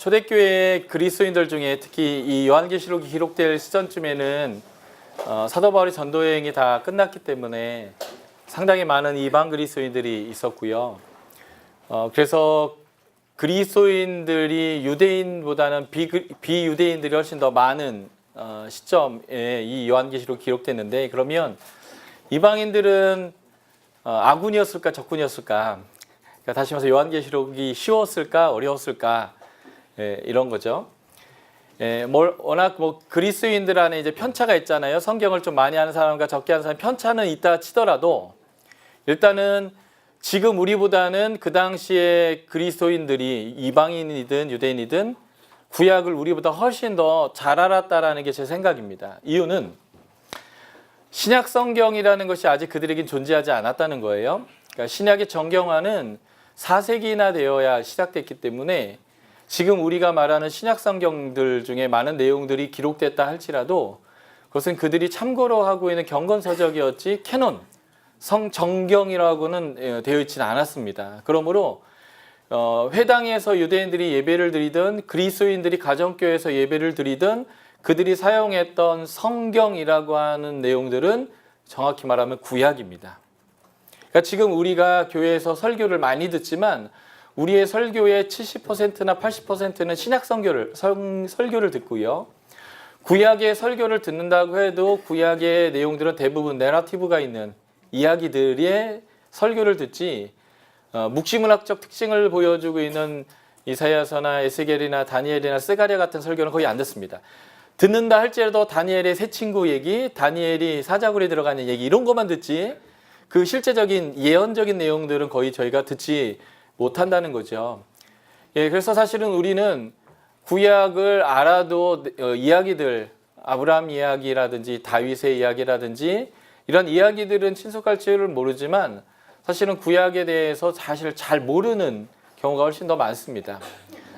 초대교회 그리스도인들 중에 특히 이 요한계시록이 기록될 시점쯤에는 사도 바울의 전도 여행이 다 끝났기 때문에 상당히 많은 이방 그리스도인들이 있었고요. 그래서 그리스도인들이 유대인보다는 비유대인들이 훨씬 더 많은 시점에 이 요한계시록이 기록됐는데, 그러면 이방인들은 아군이었을까 적군이었을까? 그러니까 다시 말해서 요한계시록이 쉬웠을까 어려웠을까? 이런 거죠. 워낙 그리스도인들 안에 이제 편차가 있잖아요. 성경을 좀 많이 아는 사람과 적게 아는 사람 편차는 있다 치더라도 일단은 지금 우리보다는 그 당시에 그리스도인들이 이방인이든 유대인이든 구약을 우리보다 훨씬 더 잘 알았다라는 게 제 생각입니다. 이유는 신약 성경이라는 것이 아직 그들에겐 존재하지 않았다는 거예요. 그러니까 신약의 정경화는 4세기나 되어야 시작됐기 때문에 지금 우리가 말하는 신약 성경들 중에 많은 내용들이 기록됐다 할지라도 그것은 그들이 참고로 하고 있는 경건서적이었지 캐논, 성정경이라고는 되어 있지는 않았습니다. 그러므로 회당에서 유대인들이 예배를 드리든 그리스도인들이 가정교회에서 예배를 드리든 그들이 사용했던 성경이라고 하는 내용들은 정확히 말하면 구약입니다. 그러니까 지금 우리가 교회에서 설교를 많이 듣지만 우리의 설교의 70%나 80%는 신약 설교를 듣고요. 구약의 설교를 듣는다고 해도 구약의 내용들은 대부분 내러티브가 있는 이야기들의 설교를 듣지 묵시문학적 특징을 보여주고 있는 이사야서나 에스겔이나 다니엘이나 스가랴 같은 설교는 거의 안 듣습니다. 듣는다 할지라도 다니엘의 새 친구 얘기, 다니엘이 사자굴에 들어가는 얘기 이런 것만 듣지 그 실제적인 예언적인 내용들은 거의 저희가 듣지 못한다는 거죠. 그래서 사실은 우리는 구약을 알아도 이야기들, 아브라함 이야기라든지 다윗의 이야기라든지 이런 이야기들은 친숙할 줄을 모르지만 사실은 구약에 대해서 사실 잘 모르는 경우가 훨씬 더 많습니다.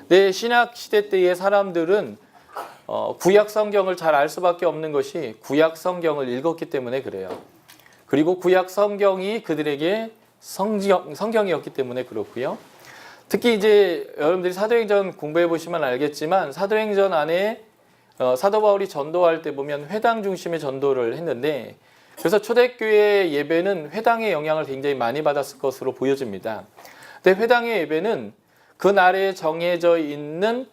내 신약 시대 때의 사람들은 구약 성경을 잘 알 수밖에 없는 것이 구약 성경을 읽었기 때문에 그래요. 그리고 구약 성경이 그들에게 성경이었기 때문에 그렇고요. 특히 이제 여러분들이 사도행전 공부해 보시면 알겠지만 사도행전 안에 사도 바울이 전도할 때 보면 회당 중심의 전도를 했는데 그래서 초대교회 예배는 회당의 영향을 굉장히 많이 받았을 것으로 보여집니다. 근데 회당의 예배는 그 날에 정해져 있는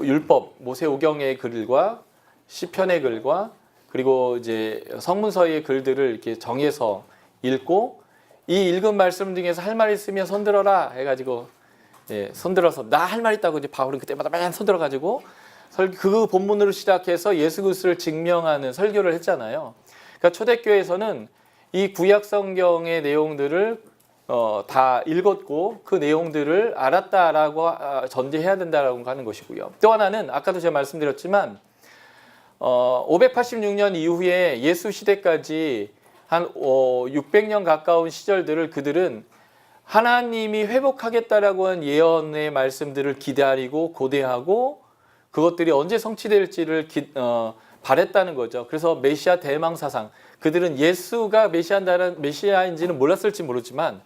율법, 모세오경의 글과 시편의 글과 그리고 이제 성문서의 글들을 이렇게 정해서 읽고 이 읽은 말씀 중에서 할 말 있으면 손들어라 해가지고 손들어서 나 할 말 있다고 이제 바울은 그때마다 맨 손들어가지고 그 본문으로 시작해서 예수 그리스도를 증명하는 설교를 했잖아요. 그러니까 초대교회에서는 이 구약 성경의 내용들을 다 읽었고 그 내용들을 알았다라고 전제해야 된다라고 하는 것이고요. 또 하나는 아까도 제가 말씀드렸지만 586년 이후에 예수 시대까지 한 600년 가까운 시절들을 그들은 하나님이 회복하겠다라고 한 예언의 말씀들을 기다리고 고대하고 그것들이 언제 성취될지를 바랬다는 거죠. 그래서 메시아 대망사상, 그들은 예수가 메시아인지는 몰랐을지 모르지만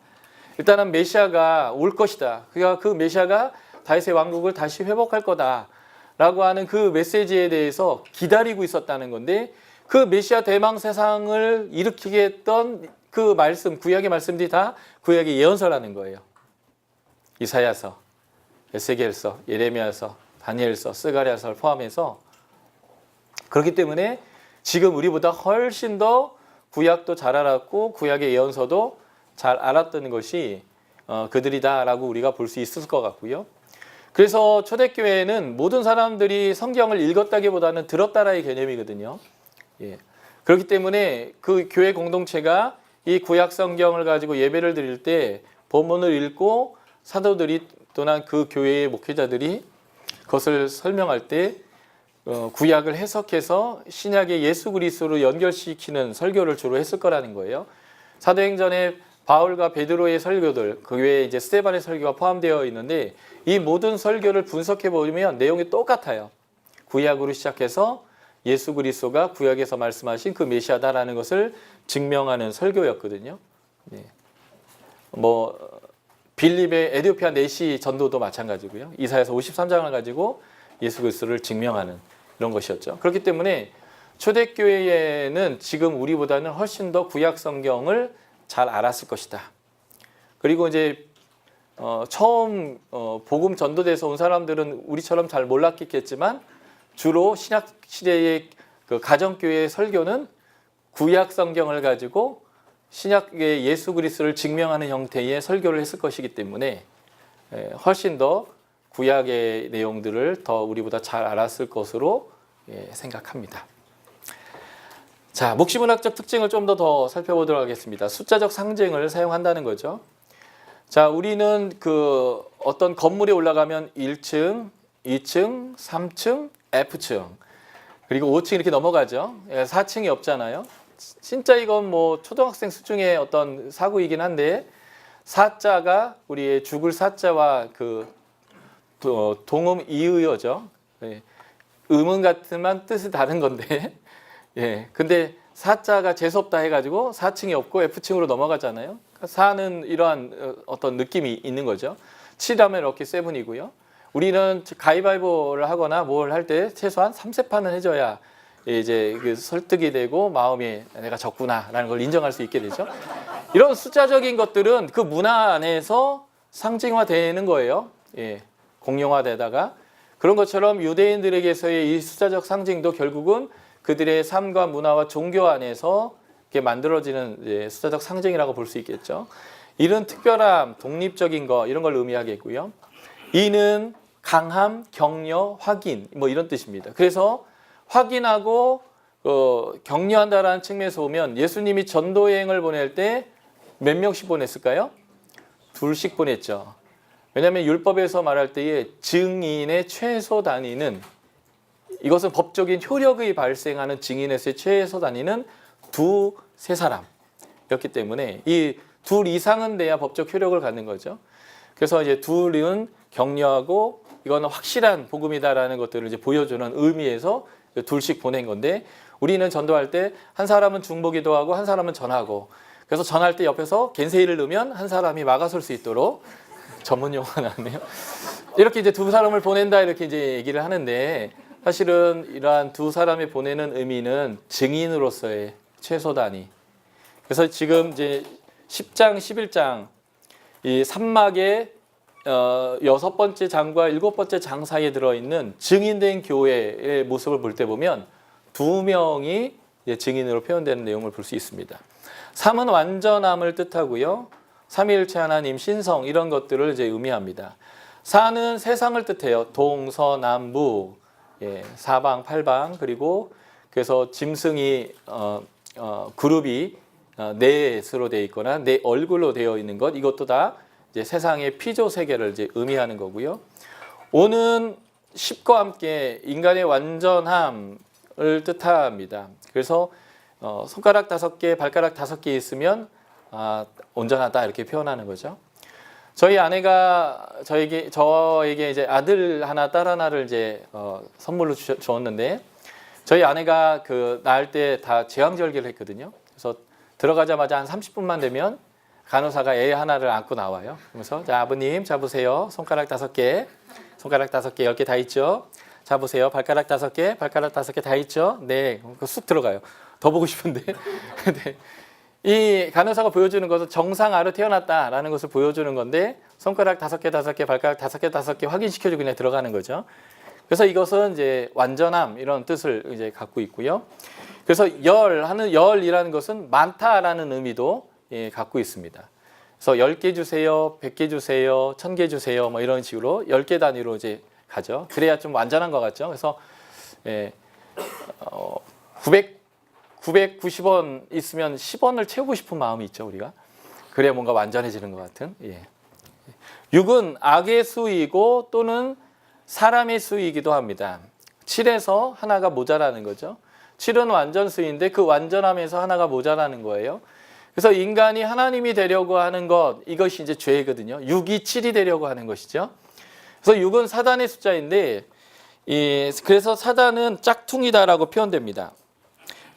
일단은 메시아가 올 것이다. 그러니까 그 메시아가 다윗의 왕국을 다시 회복할 거다라고 하는 그 메시지에 대해서 기다리고 있었다는 건데 그 메시아 대망사상을 일으키게 했던 그 말씀, 구약의 말씀들이 다 구약의 예언서라는 거예요. 이사야서, 에스겔서, 예레미야서, 다니엘서, 스가랴서를 포함해서 그렇기 때문에 지금 우리보다 훨씬 더 구약도 잘 알았고 구약의 예언서도 잘 알았던 것이 그들이다라고 우리가 볼 수 있을 것 같고요. 그래서 초대교회는 모든 사람들이 성경을 읽었다기보다는 들었다라의 개념이거든요. 그렇기 때문에 그 교회 공동체가 이 구약 성경을 가지고 예배를 드릴 때 본문을 읽고 사도들이 또는 그 교회의 목회자들이 그것을 설명할 때 구약을 해석해서 신약의 예수 그리스도로 연결시키는 설교를 주로 했을 거라는 거예요. 사도행전에 바울과 베드로의 설교들, 그 외에 이제 스데반의 설교가 포함되어 있는데 이 모든 설교를 분석해 보면 내용이 똑같아요. 구약으로 시작해서 예수 그리스도가 구약에서 말씀하신 그 메시아다라는 것을 증명하는 설교였거든요. 빌립의 에디오피아 내시 전도도 마찬가지고요. 이사야서 53장을 가지고 예수 그리스도를 증명하는 이런 것이었죠. 그렇기 때문에 초대교회에는 지금 우리보다는 훨씬 더 구약 성경을 잘 알았을 것이다. 그리고 이제 처음 복음 전도돼서 온 사람들은 우리처럼 잘 몰랐겠지만 주로 신약 시대의 그 가정교회의 설교는 구약 성경을 가지고 신약의 예수 그리스도를 증명하는 형태의 설교를 했을 것이기 때문에 훨씬 더 구약의 내용들을 더 우리보다 잘 알았을 것으로 생각합니다. 자, 묵시문학적 특징을 좀 더 살펴보도록 하겠습니다. 숫자적 상징을 사용한다는 거죠. 자, 우리는 그 어떤 건물에 올라가면 1층, 2층, 3층, F층, 그리고 5층 이렇게 넘어가죠. 4층이 없잖아요. 진짜 이건 뭐 초등학생 수준의 어떤 사고이긴 한데, 사자가 우리의 죽을 사자와 그 동음 이의어죠. 음은 같지만 뜻이 다른 건데, 근데 사자가 재수없다 해가지고 4층이 없고 F층으로 넘어가잖아요. 4는 이러한 어떤 느낌이 있는 거죠. 7하면 이렇게 7이고요. 우리는 가위바위보를 하거나 뭘 할 때 최소한 3세판은 해줘야 이제 그 설득이 되고 마음이 내가 졌구나라는 걸 인정할 수 있게 되죠. 이런 숫자적인 것들은 그 문화 안에서 상징화되는 거예요. 공용화되다가 그런 것처럼 유대인들에게서의 이 숫자적 상징도 결국은 그들의 삶과 문화와 종교 안에서 이렇게 만들어지는 숫자적 상징이라고 볼 수 있겠죠. 이런 특별함, 독립적인 거 이런 걸 의미하겠고요. 이는 강함, 격려, 확인 뭐 이런 뜻입니다. 그래서 확인하고 격려한다라는 측면에서 보면 예수님이 전도여행을 보낼 때 몇 명씩 보냈을까요? 2씩 보냈죠. 왜냐하면 율법에서 말할 때에 증인의 최소 단위는, 이것은 법적인 효력이 발생하는 증인에서의 최소 단위는 2, 3사람이었기 때문에 이 둘 이상은 돼야 법적 효력을 갖는 거죠. 그래서 이제 둘은 격려하고 이거는 확실한 복음이다라는 것들을 이제 보여주는 의미에서 2씩 보낸 건데, 우리는 전도할 때 한 사람은 중보기도 하고 한 사람은 전하고, 그래서 전할 때 옆에서 겐세이를 넣으면 한 사람이 막아설 수 있도록, 전문 용어가 나왔네요. 이렇게 이제 2사람을 보낸다 이렇게 이제 얘기를 하는데, 사실은 이러한 2사람이 보내는 의미는 증인으로서의 최소 단위. 그래서 지금 이제 10장, 11장 이 3막의 6번째 장과 7번째 장 사이에 들어있는 증인된 교회의 모습을 볼 때 보면 2명이 증인으로 표현되는 내용을 볼 수 있습니다. 3은 완전함을 뜻하고요. 삼위일체 하나님, 신성 이런 것들을 이제 의미합니다. 4는 세상을 뜻해요. 동서남북, 사방, 팔방, 그리고 그래서 짐승이 그룹이 넷으로 되어 있거나 네 얼굴로 되어 있는 것, 이것도 다 이제 세상의 피조 세계를 이제 의미하는 거고요. 5는 10과 함께 인간의 완전함을 뜻합니다. 그래서 손가락 5개, 발가락 5개 있으면 온전하다 이렇게 표현하는 거죠. 저희 아내가 저에게 이제 아들 하나, 딸 하나를 이제 선물로 주었는데, 저희 아내가 그 낳을 때 다 제왕절개를 했거든요. 그래서 들어가자마자 한 30분만 되면 간호사가 애 하나를 안고 나와요. 그래서 자, 아버님 잡으세요. 손가락 5개, 손가락 5개, 10개 다 있죠. 잡으세요. 발가락 5개, 발가락 5개 다 있죠. 네, 쑥 들어가요. 더 보고 싶은데. 근데 이 간호사가 보여주는 것은 정상아로 태어났다라는 것을 보여주는 건데, 손가락 5개, 5개, 발가락 5개, 5개 확인시켜주고 그냥 들어가는 거죠. 그래서 이것은 이제 완전함 이런 뜻을 이제 갖고 있고요. 그래서 열이라는 것은 많다라는 의미도 갖고 있습니다. 그래서 10개 주세요, 100개 주세요, 1000개 주세요, 뭐 이런 식으로 10개 단위로 이제 가죠. 그래야 좀 완전한 것 같죠. 그래서 990원 있으면 10원을 채우고 싶은 마음이 있죠, 우리가. 그래야 뭔가 완전해지는 것 같은. 6은 악의 수이고 또는 사람의 수이기도 합니다. 7에서 하나가 모자라는 거죠. 7은 완전수인데 그 완전함에서 하나가 모자라는 거예요. 그래서 인간이 하나님이 되려고 하는 것, 이것이 이제 죄거든요. 6이 7이 되려고 하는 것이죠. 그래서 6은 사단의 숫자인데, 그래서 사단은 짝퉁이다라고 표현됩니다.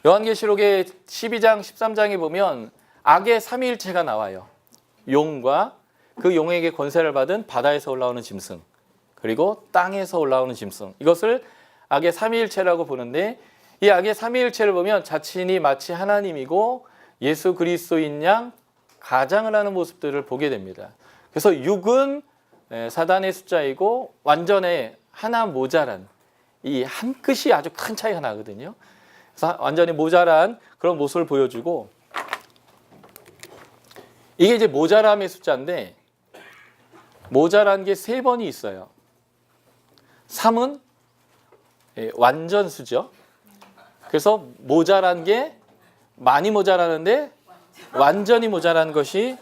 요한계시록의 12장, 13장에 보면 악의 삼위일체가 나와요. 용과 그 용에게 권세를 받은 바다에서 올라오는 짐승, 그리고 땅에서 올라오는 짐승, 이것을 악의 삼위일체라고 보는데, 이 악의 삼위일체를 보면 자신이 마치 하나님이고 예수 그리스도인 양 가장을 하는 모습들을 보게 됩니다. 그래서 6은 사단의 숫자이고 완전히 하나 모자란, 이 한 끗이 아주 큰 차이가 나거든요. 그래서 완전히 모자란 그런 모습을 보여주고, 이게 이제 모자람의 숫자인데 모자란 게 3번이 있어요. 3은 완전수죠. 그래서 모자란 게 많이 모자라는데 완전히 모자란 것이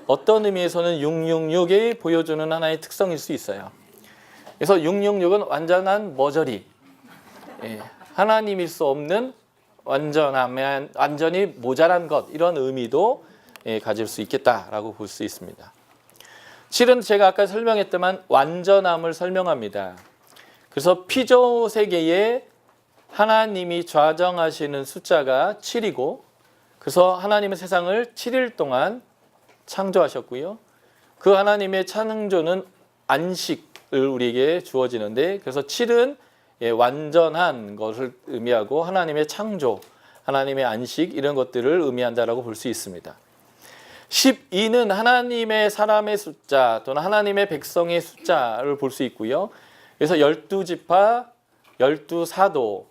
어떤 의미에서는 666이 보여주는 하나의 특성일 수 있어요. 그래서 666은 완전한 머저리, 하나님일 수 없는 완전히 모자란 것, 이런 의미도 가질 수 있겠다라고 볼 수 있습니다. 7은 제가 아까 설명했지만 완전함을 설명합니다. 그래서 피조 세계에 하나님이 좌정하시는 숫자가 7이고, 그래서 하나님은 세상을 7일 동안 창조하셨고요. 그 하나님의 창조는 안식을 우리에게 주어지는데, 그래서 7은 완전한 것을 의미하고 하나님의 창조, 하나님의 안식, 이런 것들을 의미한다라고 볼 수 있습니다. 12는 하나님의 사람의 숫자 또는 하나님의 백성의 숫자를 볼 수 있고요. 그래서 12지파, 12사도,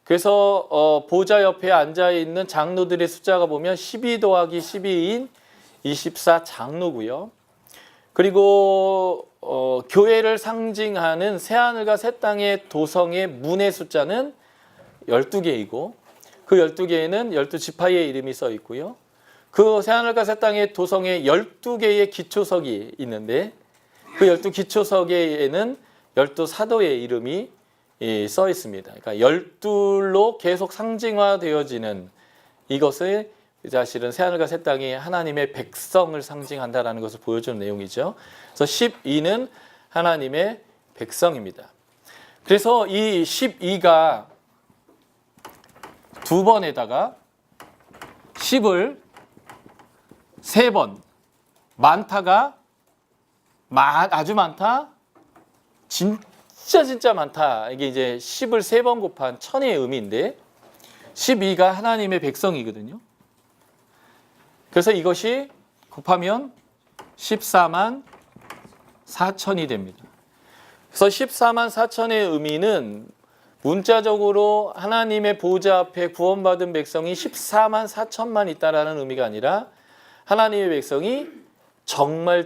그래서 보좌 옆에 앉아있는 장로들의 숫자가 보면 12 더하기 12인 24 장로고요. 그리고 교회를 상징하는 새하늘과 새 땅의 도성의 문의 숫자는 12개이고, 그 12개에는 12지파의 이름이 써 있고요. 그 새하늘과 새 땅의 도성에 12개의 기초석이 있는데, 그 12기초석에는 12사도의 이름이 써 있습니다. 그러니까 12로 계속 상징화되어지는 이것을 사실은 새하늘과 새 땅이 하나님의 백성을 상징한다라는 것을 보여주는 내용이죠. 그래서 12는 하나님의 백성입니다. 그래서 이 12가 두 번에다가 10을 3번, 많다가 아주 많다, 진짜 많다, 이게 이제 10을 3번 곱한 천의 의미인데 12가 하나님의 백성이거든요. 그래서 이것이 곱하면 14만 4천이 됩니다. 그래서 14만 4천의 의미는 문자적으로 하나님의 보좌 앞에 구원받은 백성이 14만 4천만 있다라는 의미가 아니라 하나님의 백성이 정말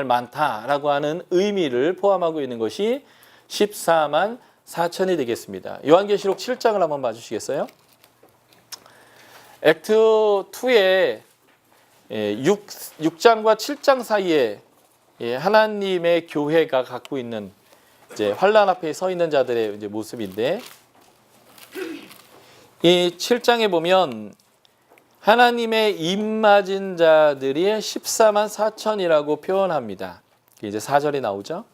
많다라고 하는 의미를 포함하고 있는 것이 14만 4천이 되겠습니다. 요한계시록 7장을 한번 봐주시겠어요? 액트 2의 6장과 7장 사이에 하나님의 교회가 갖고 있는 이제 환난 앞에 서 있는 자들의 이제 모습인데, 이 7장에 보면 하나님의 입맞은 자들이 14만 4천이라고 표현합니다. 이제 4절이 나오죠.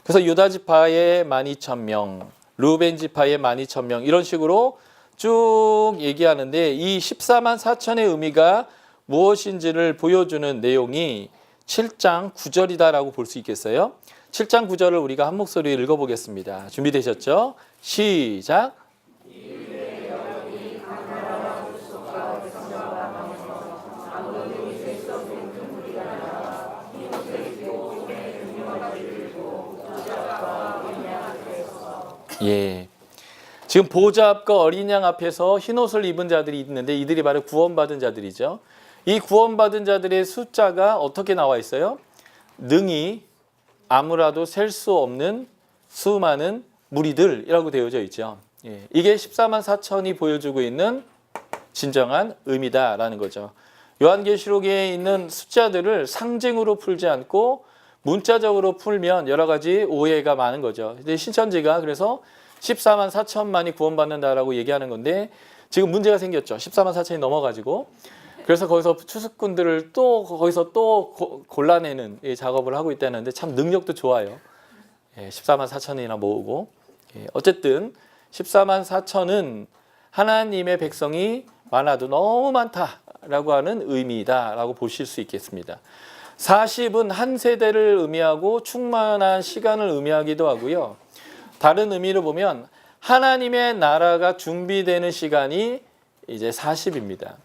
그래서 유다 지파의 12,000명, 루벤 지파의 12,000명, 이런 식으로 쭉 얘기하는데, 이 14만 4천의 의미가 무엇인지를 보여주는 내용이 7장 9절이다라고 볼 수 있겠어요. 7장 9절을 우리가 한 목소리 읽어보겠습니다. 준비되셨죠? 시작. 예. 지금 보좌 앞과 어린 양 앞에서 흰옷을 입은 자들이 있는데, 이들이 바로 구원받은 자들이죠. 이 구원받은 자들의 숫자가 어떻게 나와 있어요? 능히 아무라도 셀 수 없는 수많은 무리들이라고 되어져 있죠. 예. 이게 14만 4천이 보여주고 있는 진정한 의미다라는 거죠. 요한계시록에 있는 숫자들을 상징으로 풀지 않고 문자적으로 풀면 여러 가지 오해가 많은 거죠. 근데 신천지가 그래서 14만 4천만이 구원받는다라고 얘기하는 건데, 지금 문제가 생겼죠. 14만 4천이 넘어가지고. 그래서 거기서 추수꾼들을 거기서 골라내는 작업을 하고 있다는데, 참 능력도 좋아요. 14만 4천이나 모으고. 어쨌든 14만 4천은 하나님의 백성이 많아도 너무 많다라고 하는 의미다라고 보실 수 있겠습니다. 40은 한 세대를 의미하고 충만한 시간을 의미하기도 하고요. 다른 의미로 보면 하나님의 나라가 준비되는 시간이 이제 40입니다.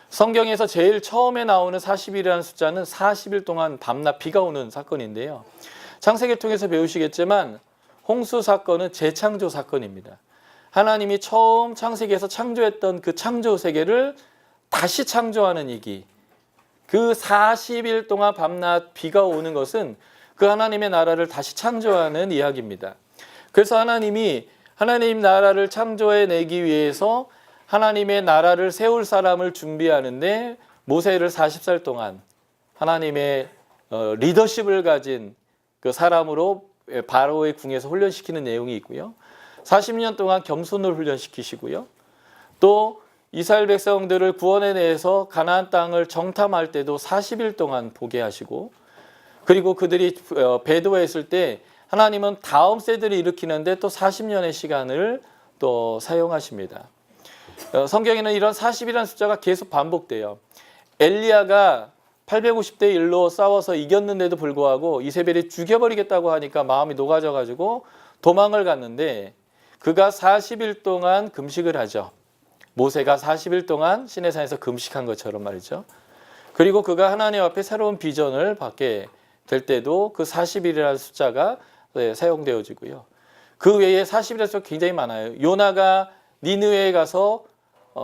성경에서 제일 처음에 나오는 40일이라는 숫자는 40일 동안 밤낮 비가 오는 사건인데요. 창세기를 통해서 배우시겠지만 홍수 사건은 재창조 사건입니다. 하나님이 처음 창세기에서 창조했던 그 창조 세계를 다시 창조하는 얘기. 그 40일 동안 밤낮 비가 오는 것은 그 하나님의 나라를 다시 창조하는 이야기입니다. 그래서 하나님이 하나님 나라를 창조해내기 위해서 하나님의 나라를 세울 사람을 준비하는데 모세를 40살 동안 하나님의 리더십을 가진 그 사람으로 바로의 궁에서 훈련시키는 내용이 있고요. 40년 동안 겸손을 훈련시키시고요. 또 이스라엘 백성들을 구원해 내서 가나안 땅을 정탐할 때도 40일 동안 보게 하시고, 그리고 그들이 배도했을 때 하나님은 다음 세대를 일으키는데 또 40년의 시간을 또 사용하십니다. 성경에는 이런 40이라는 숫자가 계속 반복돼요. 엘리야가 850대 1로 싸워서 이겼는데도 불구하고 이세벨이 죽여버리겠다고 하니까 마음이 녹아져가지고 도망을 갔는데 그가 40일 동안 금식을 하죠. 모세가 40일 동안 시내산에서 금식한 것처럼 말이죠. 그리고 그가 하나님 앞에 새로운 비전을 받게 될 때도 그 40일이라는 숫자가 사용되어지고요. 그 외에 40일이라는 숫자가 굉장히 많아요. 요나가 니느웨에 가서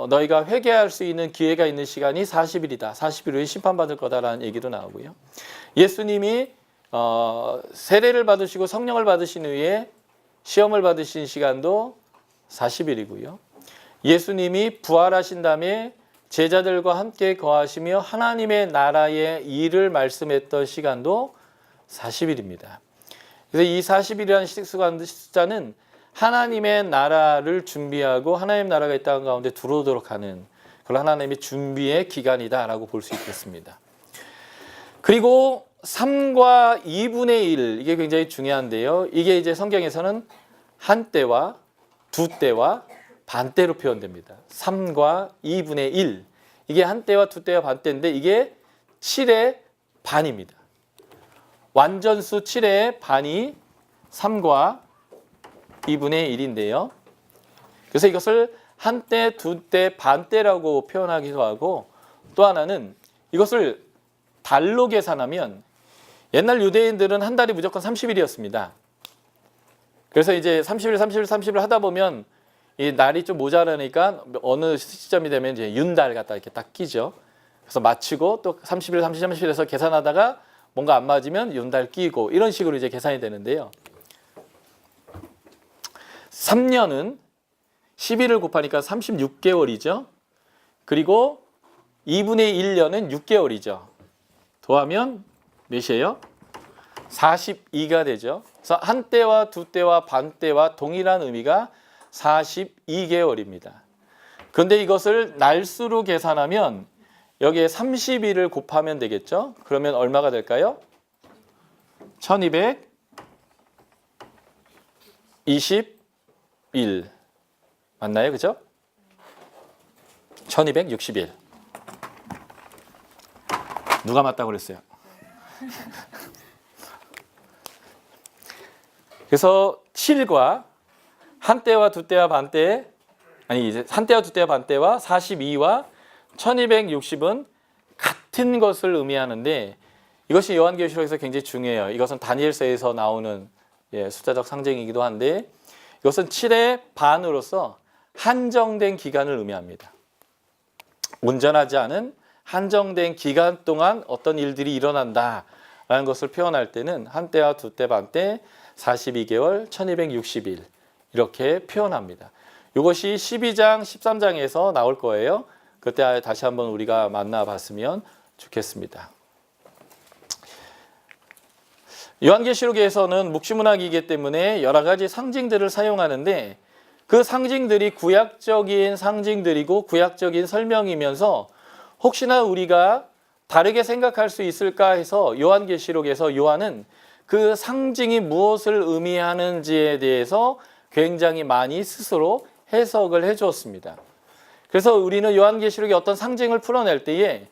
너희가 회개할 수 있는 기회가 있는 시간이 40일이다. 40일 후에 심판받을 거다라는 얘기도 나오고요. 예수님이 세례를 받으시고 성령을 받으신 후에 시험을 받으신 시간도 40일이고요. 예수님이 부활하신 다음에 제자들과 함께 거하시며 하나님의 나라의 일을 말씀했던 시간도 40일입니다. 그래서 이 40일이라는 숫자는 하나님의 나라를 준비하고 하나님의 나라가 이 땅 가운데 들어오도록 하는 그런 하나님의 준비의 기간이다라고 볼 수 있겠습니다. 그리고 3과 2분의 1, 이게 굉장히 중요한데요. 이게 이제 성경에서는 한 때와 두 때와 반 때로 표현됩니다. 3과 2분의 1. 이게 한 때와 두 때와 반 때인데 이게 7의 반입니다. 완전수 7의 반이 3과 2분의 1인데요. 그래서 이것을 한 때, 두 때, 반 때라고 표현하기도 하고, 또 하나는 이것을 달로 계산하면 옛날 유대인들은 한 달이 무조건 30일이었습니다. 그래서 이제 30일 하다 보면 이 날이 좀 모자라니까 어느 시점이 되면 이제 윤달 갖다 이렇게 딱 끼죠. 그래서 마치고 또 30일에서 계산하다가 뭔가 안 맞으면 윤달 끼고 이런 식으로 이제 계산이 되는데요. 3년은 11을 곱하니까 36개월이죠. 그리고 2분의 1년은 6개월이죠. 더하면 몇이에요? 42가 되죠. 그래서 한 때와 두 때와 반 때와 동일한 의미가 42개월입니다. 그런데 이것을 날수로 계산하면 여기에 30일을 곱하면 되겠죠. 그러면 얼마가 될까요? 1221 맞나요? 그죠? 1261 누가 맞다고 그랬어요? 그래서 7과 한 때와 두 때와 반 때, 아니 이제 한 때와 두 때와 반 때와 42와 1260은 같은 것을 의미하는데 이것이 요한계시록에서 굉장히 중요해요. 이것은 다니엘서에서 나오는 숫자적 상징이기도 한데 이것은 7의 반으로서 한정된 기간을 의미합니다. 온전하지 않은 한정된 기간 동안 어떤 일들이 일어난다라는 것을 표현할 때는 한 때와 두 때, 반 때, 42개월, 1260일 이렇게 표현합니다. 이것이 12장, 13장에서 나올 거예요. 그때 다시 한번 우리가 만나봤으면 좋겠습니다. 요한계시록에서는 묵시문학이기 때문에 여러 가지 상징들을 사용하는데 그 상징들이 구약적인 상징들이고 구약적인 설명이면서 혹시나 우리가 다르게 생각할 수 있을까 해서 요한계시록에서 요한은 그 상징이 무엇을 의미하는지에 대해서 굉장히 많이 스스로 해석을 해 주었습니다. 그래서 우리는 요한계시록의 어떤 상징을 풀어낼 때에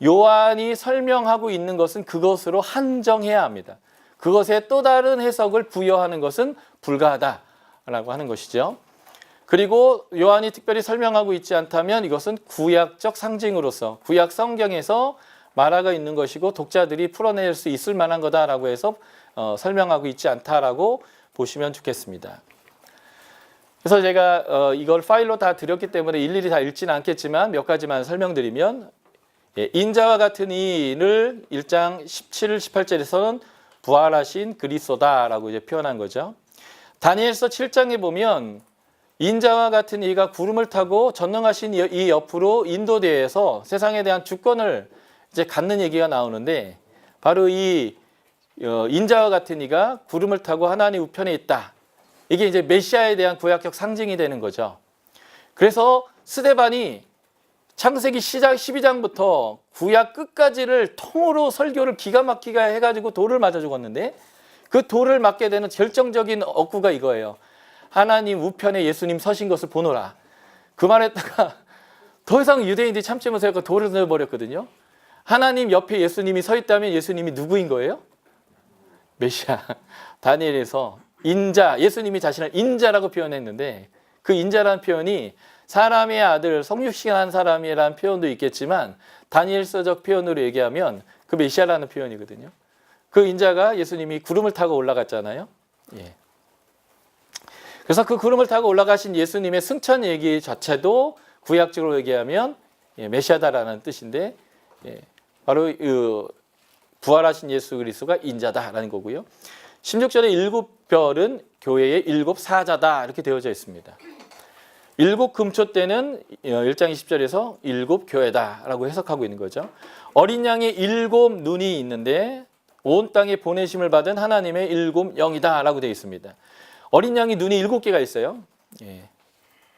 요한이 설명하고 있는 것은 그것으로 한정해야 합니다. 그것에 또 다른 해석을 부여하는 것은 불가하다라고 하는 것이죠. 그리고 요한이 특별히 설명하고 있지 않다면 이것은 구약적 상징으로서 구약 성경에서 말하고 있는 것이고 독자들이 풀어낼 수 있을 만한 거다라고 해서 설명하고 있지 않다라고 보시면 좋겠습니다. 그래서 제가 이걸 파일로 다 드렸기 때문에 일일이 다 읽지는 않겠지만 몇 가지만 설명드리면, 인자와 같은 이를 1장 17, 18절에서는 부활하신 그리스도다라고 이제 표현한 거죠. 다니엘서 7장에 보면 인자와 같은 이가 구름을 타고 전능하신 이 옆으로 인도대에서 세상에 대한 주권을 이제 갖는 얘기가 나오는데, 바로 이 인자와 같은 이가 구름을 타고 하나님 우편에 있다. 이게 이제 메시아에 대한 구약적 상징이 되는 거죠. 그래서 스데반이 창세기 시작 12장부터 구약 끝까지를 통으로 설교를 기가 막히게 해가지고 돌을 맞아 죽었는데, 그 돌을 맞게 되는 결정적인 억구가 이거예요. 하나님 우편에 예수님 서신 것을 보노라. 그 말했다가 더 이상 유대인들이 참지 못해서 돌을 넣어버렸거든요. 하나님 옆에 예수님이 서 있다면 예수님이 누구인 거예요? 메시아. 다니엘에서 인자, 예수님이 자신을 인자라고 표현했는데, 그 인자라는 표현이 사람의 아들, 성육신한 사람이라는 표현도 있겠지만 다니엘서적 표현으로 얘기하면 그 메시아라는 표현이거든요. 그 인자가 예수님이 구름을 타고 올라갔잖아요. 예. 그래서 그 구름을 타고 올라가신 예수님의 승천 얘기 자체도 구약적으로 얘기하면 메시아다라는 뜻인데, 바로 부활하신 예수 그리스도가 인자다라는 거고요. 16절에 일곱 별은 교회의 일곱 사자다 이렇게 되어져 있습니다. 일곱 금초 때는 1장 20절에서 일곱 교회다라고 해석하고 있는 거죠. 어린 양의 일곱 눈이 있는데 온 땅에 보내심을 받은 하나님의 일곱 영이다라고 되어 있습니다. 어린 양이 눈이 일곱 개가 있어요.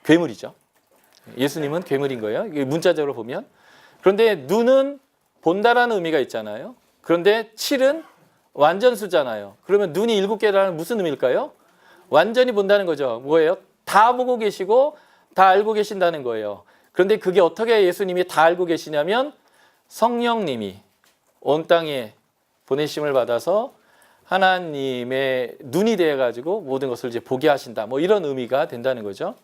괴물이죠. 예수님은 괴물인 거예요. 문자적으로 보면. 그런데 눈은 본다라는 의미가 있잖아요. 그런데 7은 완전수잖아요. 그러면 눈이 일곱 개라는 무슨 의미일까요? 완전히 본다는 거죠. 뭐예요? 다 보고 계시고 다 알고 계신다는 거예요. 그런데 그게 어떻게 예수님이 다 알고 계시냐면 성령님이 온 땅에 보내심을 받아서 하나님의 눈이 되어가지고 모든 것을 이제 보게 하신다. 뭐 이런 의미가 된다는 거죠.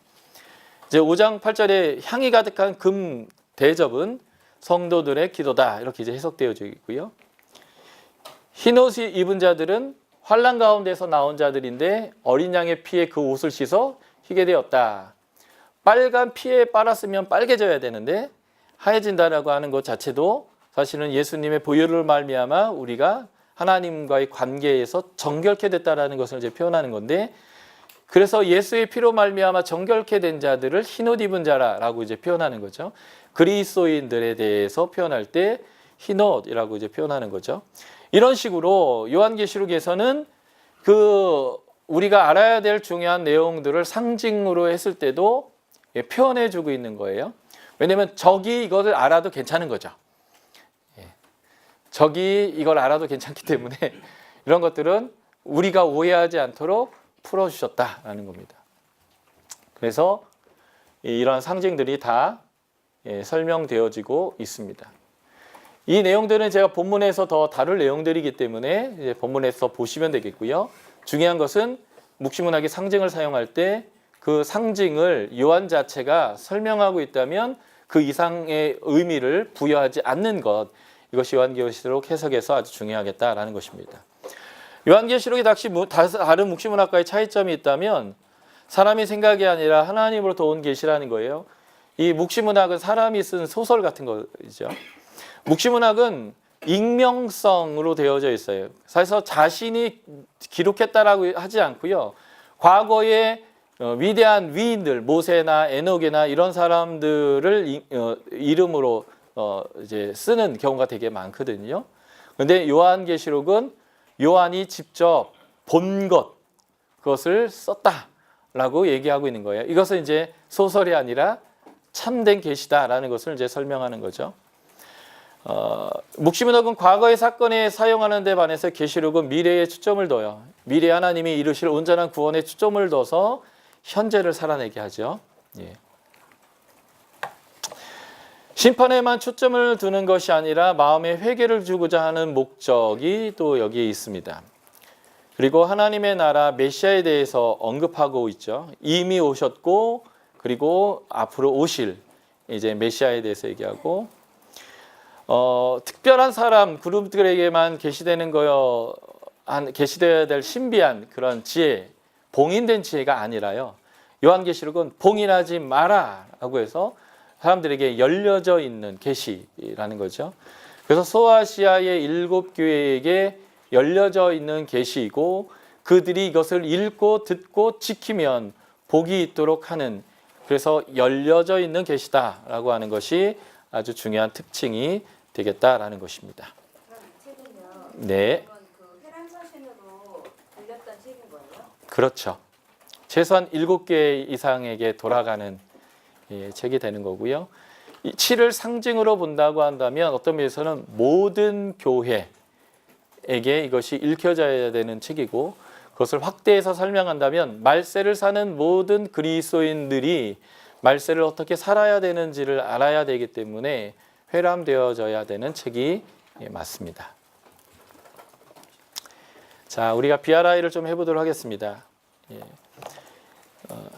이제 5장 8절에 향이 가득한 금 대접은 성도들의 기도다. 이렇게 이제 해석되어져 있고요. 흰옷이 입은 자들은 환난 가운데서 나온 자들인데 어린 양의 피에 그 옷을 씻어 희게 되었다. 빨간 피에 빨았으면 빨개져야 되는데 하얘진다라고 하는 것 자체도 사실은 예수님의 보혈을 말미암아 우리가 하나님과의 관계에서 정결케 됐다라는 것을 이제 표현하는 건데, 그래서 예수의 피로 말미암아 정결케 된 자들을 흰옷 입은 자라고 이제 표현하는 거죠. 그리스도인들에 대해서 표현할 때 흰옷이라고 이제 표현하는 거죠. 이런 식으로 요한계시록에서는 우리가 알아야 될 중요한 내용들을 상징으로 했을 때도 표현해 주고 있는 거예요. 왜냐하면 적이 이것을 알아도 괜찮은 거죠. 적이 이걸 알아도 괜찮기 때문에 이런 것들은 우리가 오해하지 않도록 풀어주셨다라는 겁니다. 그래서 이런 상징들이 다 설명되어지고 있습니다. 이 내용들은 제가 본문에서 더 다룰 내용들이기 때문에 이제 본문에서 보시면 되겠고요. 중요한 것은 묵시문학의 상징을 사용할 때 그 상징을 요한 자체가 설명하고 있다면 그 이상의 의미를 부여하지 않는 것, 이것이 요한계시록 해석에서 아주 중요하겠다라는 것입니다. 요한계시록이 다른 묵시문학과의 차이점이 있다면 사람의 생각이 아니라 하나님으로부터 온 계시라는 거예요. 이 묵시문학은 사람이 쓴 소설 같은 거죠. 묵시문학은 익명성으로 되어져 있어요. 그래서 자신이 기록했다라고 하지 않고요. 과거에 위대한 위인들, 모세나 에녹이나 이런 사람들을 이름으로 이제 쓰는 경우가 되게 많거든요. 그런데 요한계시록은 요한이 직접 본 그것을 썼다라고 얘기하고 있는 거예요. 이것은 이제 소설이 아니라 참된 계시다라는 것을 이제 설명하는 거죠. 묵시문학은 과거의 사건에 사용하는 데 반해서 계시록은 미래에 초점을 둬요. 미래 하나님이 이루실 온전한 구원에 초점을 둬서 현재를 살아내게 하죠. 심판에만 초점을 두는 것이 아니라 마음의 회개를 주고자 하는 목적이 또 여기에 있습니다. 그리고 하나님의 나라 메시아에 대해서 언급하고 있죠. 이미 오셨고 그리고 앞으로 오실 이제 메시아에 대해서 얘기하고 특별한 사람 그룹들에게만 계시되어야 될 신비한 그런 지혜, 봉인된 지혜가 아니라요. 요한계시록은 봉인하지 마라라고 해서 사람들에게 열려져 있는 계시라는 거죠. 그래서 소아시아의 7교회에게 열려져 있는 계시이고 그들이 이것을 읽고 듣고 지키면 복이 있도록 하는, 그래서 열려져 있는 계시다라고 하는 것이 아주 중요한 특징이 되겠다라는 것입니다. 그럼 이 책은요. 네, 그 회람서신으로 들렸던 책인 거예요? 그렇죠. 최소한 7개 이상에게 돌아가는 책이 되는 거고요. 이 7을 상징으로 본다고 한다면 어떤 면에서는 모든 교회에게 이것이 읽혀져야 되는 책이고, 그것을 확대해서 설명한다면 말세를 사는 모든 그리스도인들이 말세를 어떻게 살아야 되는지를 알아야 되기 때문에 회람되어져야 되는 책이 맞습니다. 자, 우리가 BRI를 좀 해보도록 하겠습니다.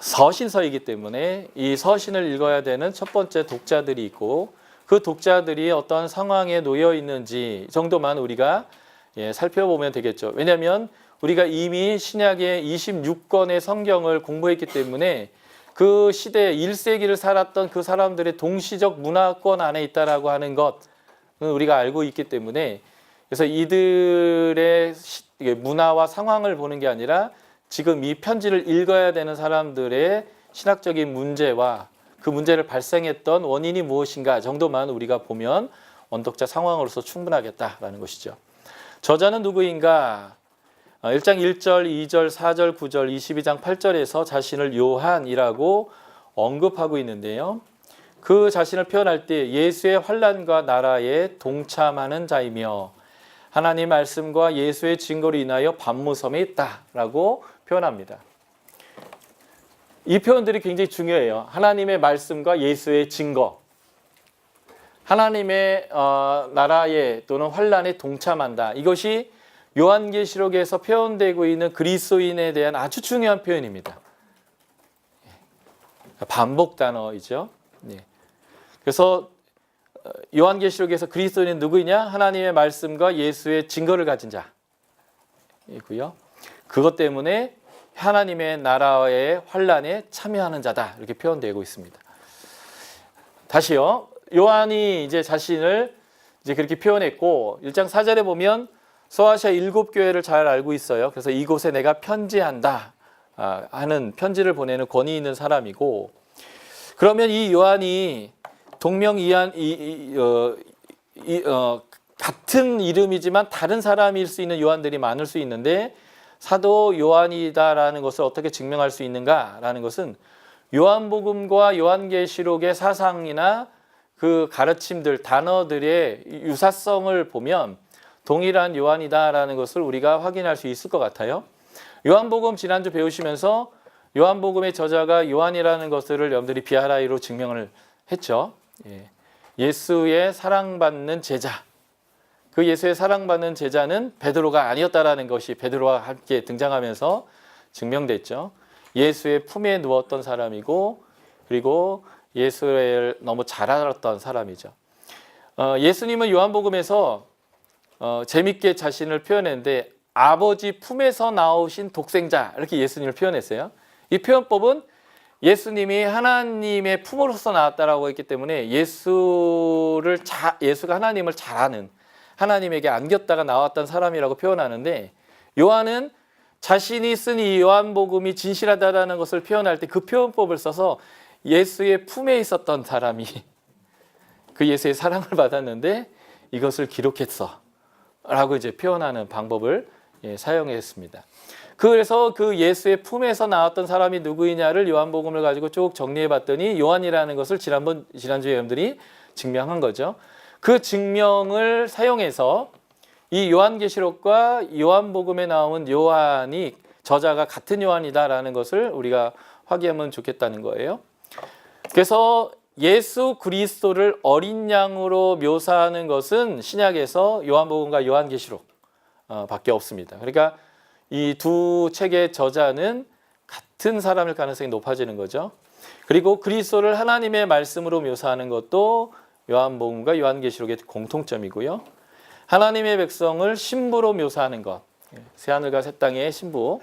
서신서이기 때문에 이 서신을 읽어야 되는 첫 번째 독자들이 있고, 그 독자들이 어떤 상황에 놓여 있는지 정도만 우리가 살펴보면 되겠죠. 왜냐하면 우리가 이미 신약의 26권의 성경을 공부했기 때문에 그 시대에 1세기를 살았던 그 사람들의 동시적 문화권 안에 있다라고 하는 것은 우리가 알고 있기 때문에, 그래서 이들의 문화와 상황을 보는 게 아니라 지금 이 편지를 읽어야 되는 사람들의 신학적인 문제와 그 문제를 발생했던 원인이 무엇인가 정도만 우리가 보면 원독자 상황으로서 충분하겠다라는 것이죠. 저자는 누구인가? 1장 1절, 2절, 4절, 9절, 22장 8절에서 자신을 요한이라고 언급하고 있는데요. 그 자신을 표현할 때 예수의 환난과 나라에 동참하는 자이며 하나님 말씀과 예수의 증거로 인하여 반무섬에 있다라고 표현합니다. 이 표현들이 굉장히 중요해요. 하나님의 말씀과 예수의 증거, 하나님의 나라에 또는 환난에 동참한다. 이것이 요한계시록에서 표현되고 있는 그리스도인에 대한 아주 중요한 표현입니다. 반복 단어이죠. 그래서 요한계시록에서 그리스도인은 누구이냐? 하나님의 말씀과 예수의 증거를 가진 자이고요. 그것 때문에 하나님의 나라의 환난에 참여하는 자다, 이렇게 표현되고 있습니다. 다시요. 요한이 이제 자신을 이제 그렇게 표현했고 1장 4절에 보면 소아시아 7교회를 잘 알고 있어요. 그래서 이곳에 내가 편지한다 하는 편지를 보내는 권위 있는 사람이고, 그러면 이 요한이 동명이한 같은 이름이지만 다른 사람일 수 있는 요한들이 많을 수 있는데 사도 요한이다라는 것을 어떻게 증명할 수 있는가라는 것은 요한복음과 요한계시록의 사상이나 그 가르침들, 단어들의 유사성을 보면 동일한 요한이다라는 것을 우리가 확인할 수 있을 것 같아요. 요한복음 지난주 배우시면서 요한복음의 저자가 요한이라는 것을 여러분들이 BRI로 증명을 했죠. 예수의 사랑받는 제자, 그 예수의 사랑받는 제자는 베드로가 아니었다라는 것이 베드로와 함께 등장하면서 증명됐죠. 예수의 품에 누웠던 사람이고, 그리고 예수를 너무 잘 알았던 사람이죠. 예수님은 요한복음에서 재밌게 자신을 표현했는데 아버지 품에서 나오신 독생자, 이렇게 예수님을 표현했어요. 이 표현법은 예수님이 하나님의 품으로서 나왔다라고 했기 때문에 예수가 하나님을 잘 아는, 하나님에게 안겼다가 나왔던 사람이라고 표현하는데, 요한은 자신이 쓴 이 요한복음이 진실하다라는 것을 표현할 때 그 표현법을 써서 예수의 품에 있었던 사람이 그 예수의 사랑을 받았는데 이것을 기록했어 라고 이제 표현하는 방법을 사용했습니다. 그래서 그 예수의 품에서 나왔던 사람이 누구이냐를 요한복음을 가지고 쭉 정리해 봤더니 요한이라는 것을 지난주에 여러분들이 증명한 거죠. 그 증명을 사용해서 이 요한계시록과 요한복음에 나온 요한이 저자가 같은 요한이다라는 것을 우리가 확인하면 좋겠다는 거예요. 그래서 예수 그리스도를 어린 양으로 묘사하는 것은 신약에서 요한복음과 요한계시록 밖에 없습니다. 그러니까 이 두 책의 저자는 같은 사람일 가능성이 높아지는 거죠. 그리고 그리스도를 하나님의 말씀으로 묘사하는 것도 요한복음과 요한계시록의 공통점이고요. 하나님의 백성을 신부로 묘사하는 것, 새하늘과 새 땅의 신부.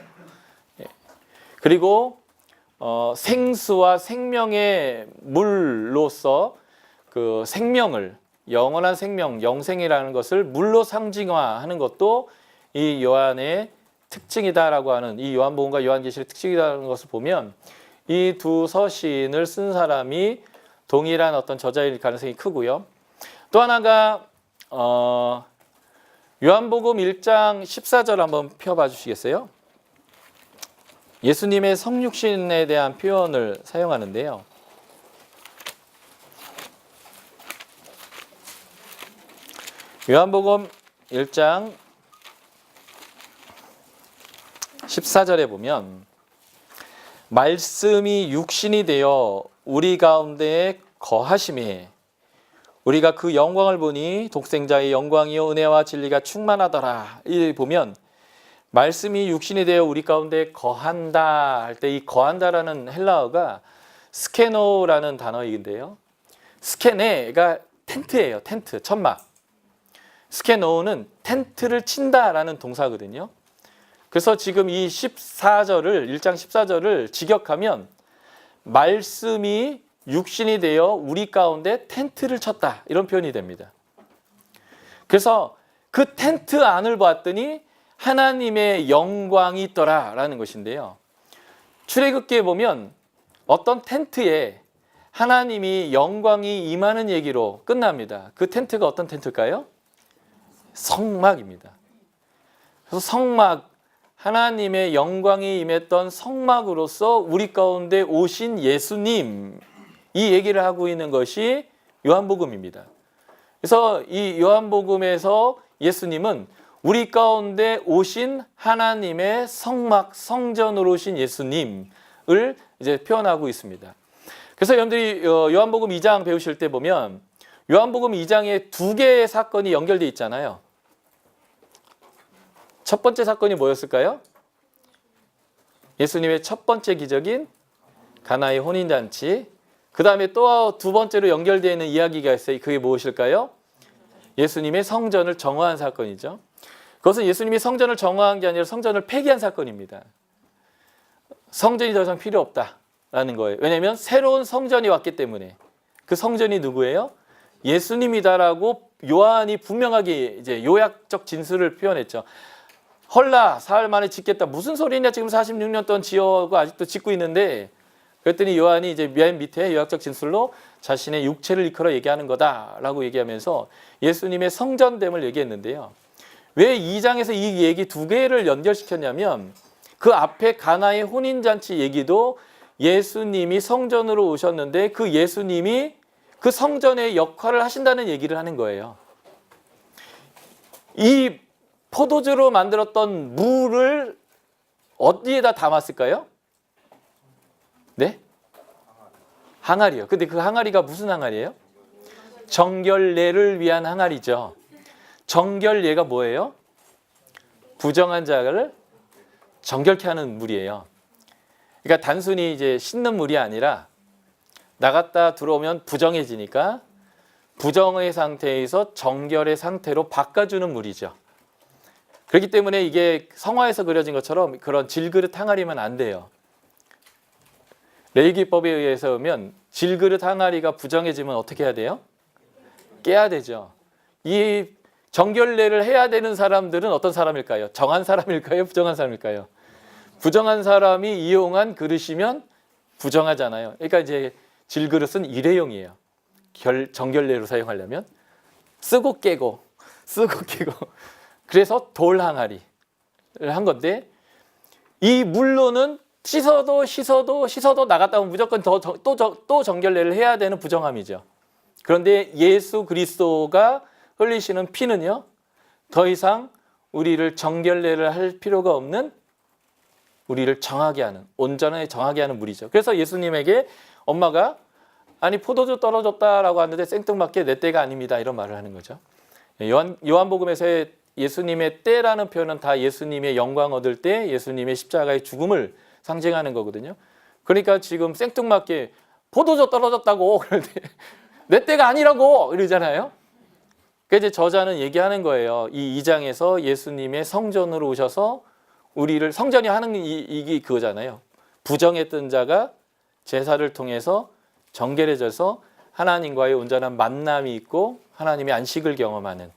그리고 생수와 생명의 물로서 그 생명을, 영원한 생명, 영생이라는 것을 물로 상징화하는 것도 이 요한의 특징이다라고 하는, 이 요한복음과 요한계시록의 특징이라는 것을 보면 이 두 서신을 쓴 사람이 동일한 어떤 저자일 가능성이 크고요. 또 하나가 요한복음 1장 14절 한번 펴봐 주시겠어요? 예수님의 성육신에 대한 표현을 사용하는데요. 요한복음 1장 14절에 보면 말씀이 육신이 되어 우리 가운데에 거하심에 우리가 그 영광을 보니 독생자의 영광이요 은혜와 진리가 충만하더라. 이 보면 말씀이 육신이 되어 우리 가운데 거한다 할 때 이 거한다라는 헬라어가 스케노라는 단어인데요. 스케네가 텐트예요. 텐트, 천막. 스케노는 텐트를 친다라는 동사거든요. 그래서 지금 이 14절을 1장 14절을 직역하면 말씀이 육신이 되어 우리 가운데 텐트를 쳤다 이런 표현이 됩니다. 그래서 그 텐트 안을 봤더니 하나님의 영광이 있더라라는 것인데요. 출애굽기에 보면 어떤 텐트에 하나님이 영광이 임하는 얘기로 끝납니다. 그 텐트가 어떤 텐트일까요? 성막입니다. 그래서 성막, 하나님의 영광이 임했던 성막으로서 우리 가운데 오신 예수님, 이 얘기를 하고 있는 것이 요한복음입니다. 그래서 이 요한복음에서 예수님은 우리 가운데 오신 하나님의 성막, 성전으로 오신 예수님을 이제 표현하고 있습니다. 그래서 여러분들이 요한복음 2장 배우실 때 보면 요한복음 2장에 두 개의 사건이 연결되어 있잖아요. 첫 번째 사건이 뭐였을까요? 예수님의 첫 번째 기적인 가나의 혼인잔치. 그 다음에 또 두 번째로 연결되어 있는 이야기가 있어요. 그게 무엇일까요? 예수님의 성전을 정화한 사건이죠. 그것은 예수님이 성전을 정화한 게 아니라 성전을 폐기한 사건입니다. 성전이 더 이상 필요 없다라는 거예요. 왜냐하면 새로운 성전이 왔기 때문에. 그 성전이 누구예요? 예수님이다라고 요한이 분명하게 이제 요약적 진술을 표현했죠. 헐라 사흘 만에 짓겠다. 무슨 소리냐? 지금 46년 동안 지어고 아직도 짓고 있는데. 그랬더니 요한이 이제 맨 밑에 요약적 진술로 자신의 육체를 일컬어 얘기하는 거다라고 얘기하면서 예수님의 성전됨을 얘기했는데요. 왜 2장에서 이 얘기 두 개를 연결시켰냐면 그 앞에 가나의 혼인잔치 얘기도 예수님이 성전으로 오셨는데 그 예수님이 그 성전의 역할을 하신다는 얘기를 하는 거예요. 이 포도주로 만들었던 물을 어디에다 담았을까요? 네? 항아리요. 근데 그 항아리가 무슨 항아리예요? 정결례를 위한 항아리죠. 정결례가 뭐예요? 부정한 자를 정결케 하는 물이에요. 그러니까 단순히 이제 씻는 물이 아니라 나갔다 들어오면 부정해지니까 부정의 상태에서 정결의 상태로 바꿔주는 물이죠. 그렇기 때문에 이게 성화에서 그려진 것처럼 그런 질그릇 항아리면 안 돼요. 레위기법에 의해서 보면 질그릇 항아리가 부정해지면 어떻게 해야 돼요? 깨야 되죠. 이 정결례를 해야 되는 사람들은 어떤 사람일까요? 정한 사람일까요? 부정한 사람일까요? 부정한 사람이 이용한 그릇이면 부정하잖아요. 그러니까 이제 질그릇은 일회용이에요. 정결례로 사용하려면 쓰고 깨고 그래서 돌 항아리를 한 건데 이 물로는 씻어도 나갔다 오면 무조건 또 정결례를 해야 되는 부정함이죠. 그런데 예수 그리스도가 흘리시는 피는요, 더 이상 우리를 정결례를 할 필요가 없는 우리를 정하게 하는, 온전하게 정하게 하는 물이죠. 그래서 예수님에게 엄마가 아니 포도주 떨어졌다라고 하는데 생뚱맞게 내 때가 아닙니다. 이런 말을 하는 거죠. 요한복음에서의 예수님의 때라는 표현은 다 예수님의 영광 얻을 때 예수님의 십자가의 죽음을 상징하는 거거든요. 그러니까 지금 생뚱맞게 포도주 떨어졌다고 그런데 내 때가 아니라고 이러잖아요. 그러니까 이제 저자는 얘기하는 거예요. 이 2장에서 예수님의 성전으로 오셔서 우리를 성전이 하는 이게 그거잖아요. 부정했던 자가 제사를 통해서 정결해져서 하나님과의 온전한 만남이 있고 하나님의 안식을 경험하는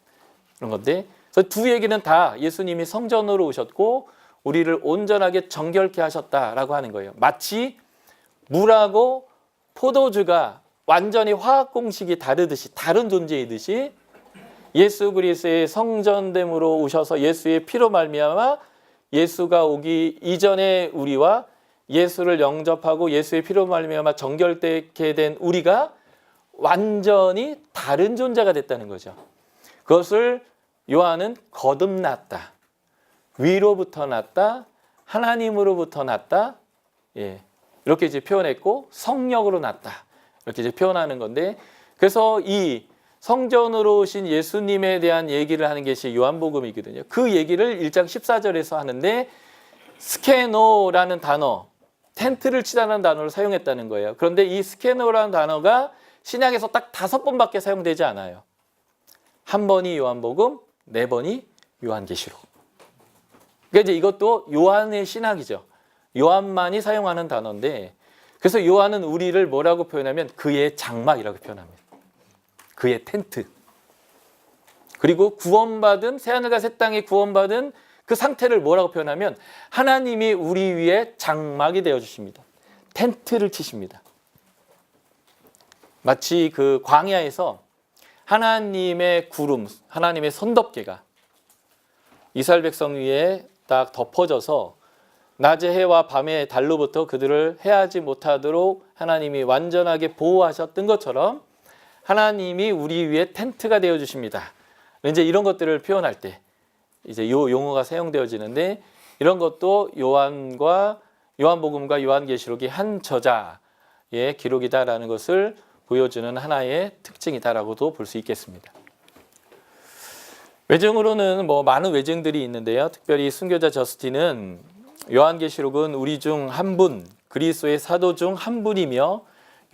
그런 건데, 그래서 두 얘기는 다 예수님이 성전으로 오셨고 우리를 온전하게 정결케 하셨다라고 하는 거예요. 마치 물하고 포도주가 완전히 화학 공식이 다르듯이 다른 존재이듯이 예수 그리스도의 성전됨으로 오셔서 예수의 피로 말미암아 예수가 오기 이전에 우리와 예수를 영접하고 예수의 피로 말미암아 정결되게 된 우리가 완전히 다른 존재가 됐다는 거죠. 그것을 요한은 거듭났다, 위로부터 났다, 하나님으로부터 났다, 이렇게 이제 표현했고 성령으로 났다 이렇게 이제 표현하는 건데, 그래서 이 성전으로 오신 예수님에 대한 얘기를 하는 것이 요한복음이거든요. 그 얘기를 1장 14절에서 하는데 스케노라는 단어, 텐트를 치다는 단어를 사용했다는 거예요. 그런데 이 스케노라는 단어가 신약에서 딱 5번밖에 사용되지 않아요. 한 번이 요한복음, 4번이 요한계시록. 그러니까 이제 이것도 요한의 신학이죠. 요한만이 사용하는 단어인데, 그래서 요한은 우리를 뭐라고 표현하면 그의 장막이라고 표현합니다. 그의 텐트. 그리고 구원받은 새하늘과 새 땅에 구원받은 그 상태를 뭐라고 표현하면 하나님이 우리 위에 장막이 되어 주십니다. 텐트를 치십니다. 마치 그 광야에서 하나님의 구름, 하나님의 선덮개가 이스라엘 백성 위에 딱 덮어져서 낮의 해와 밤의 달로부터 그들을 해하지 못하도록 하나님이 완전하게 보호하셨던 것처럼 하나님이 우리 위에 텐트가 되어 주십니다. 이제 이런 것들을 표현할 때 이제 요 용어가 사용되어지는데, 이런 것도 요한복음과 요한계시록이 한 저자의 기록이다라는 것을 보여주는 하나의 특징이다라고도 볼 수 있겠습니다. 외증으로는 많은 외증들이 있는데요. 특별히 순교자 저스틴은 요한계시록은 우리 중 한 분, 그리스도의 사도 중 한 분이며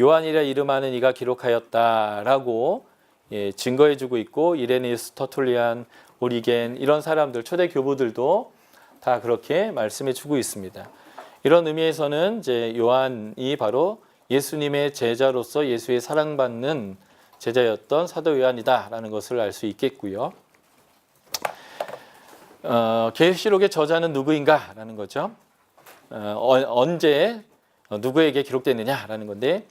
요한이라 이름하는 이가 기록하였다라고 증거해주고 있고, 이레니우스, 터툴리안, 오리겐 이런 사람들, 초대 교부들도 다 그렇게 말씀해주고 있습니다. 이런 의미에서는 이제 요한이 바로 예수님의 제자로서 예수의 사랑받는 제자였던 사도 요한이다라는 것을 알 수 있겠고요. 계시록의 저자는 누구인가라는 거죠. 언제 누구에게 기록됐느냐라는 건데,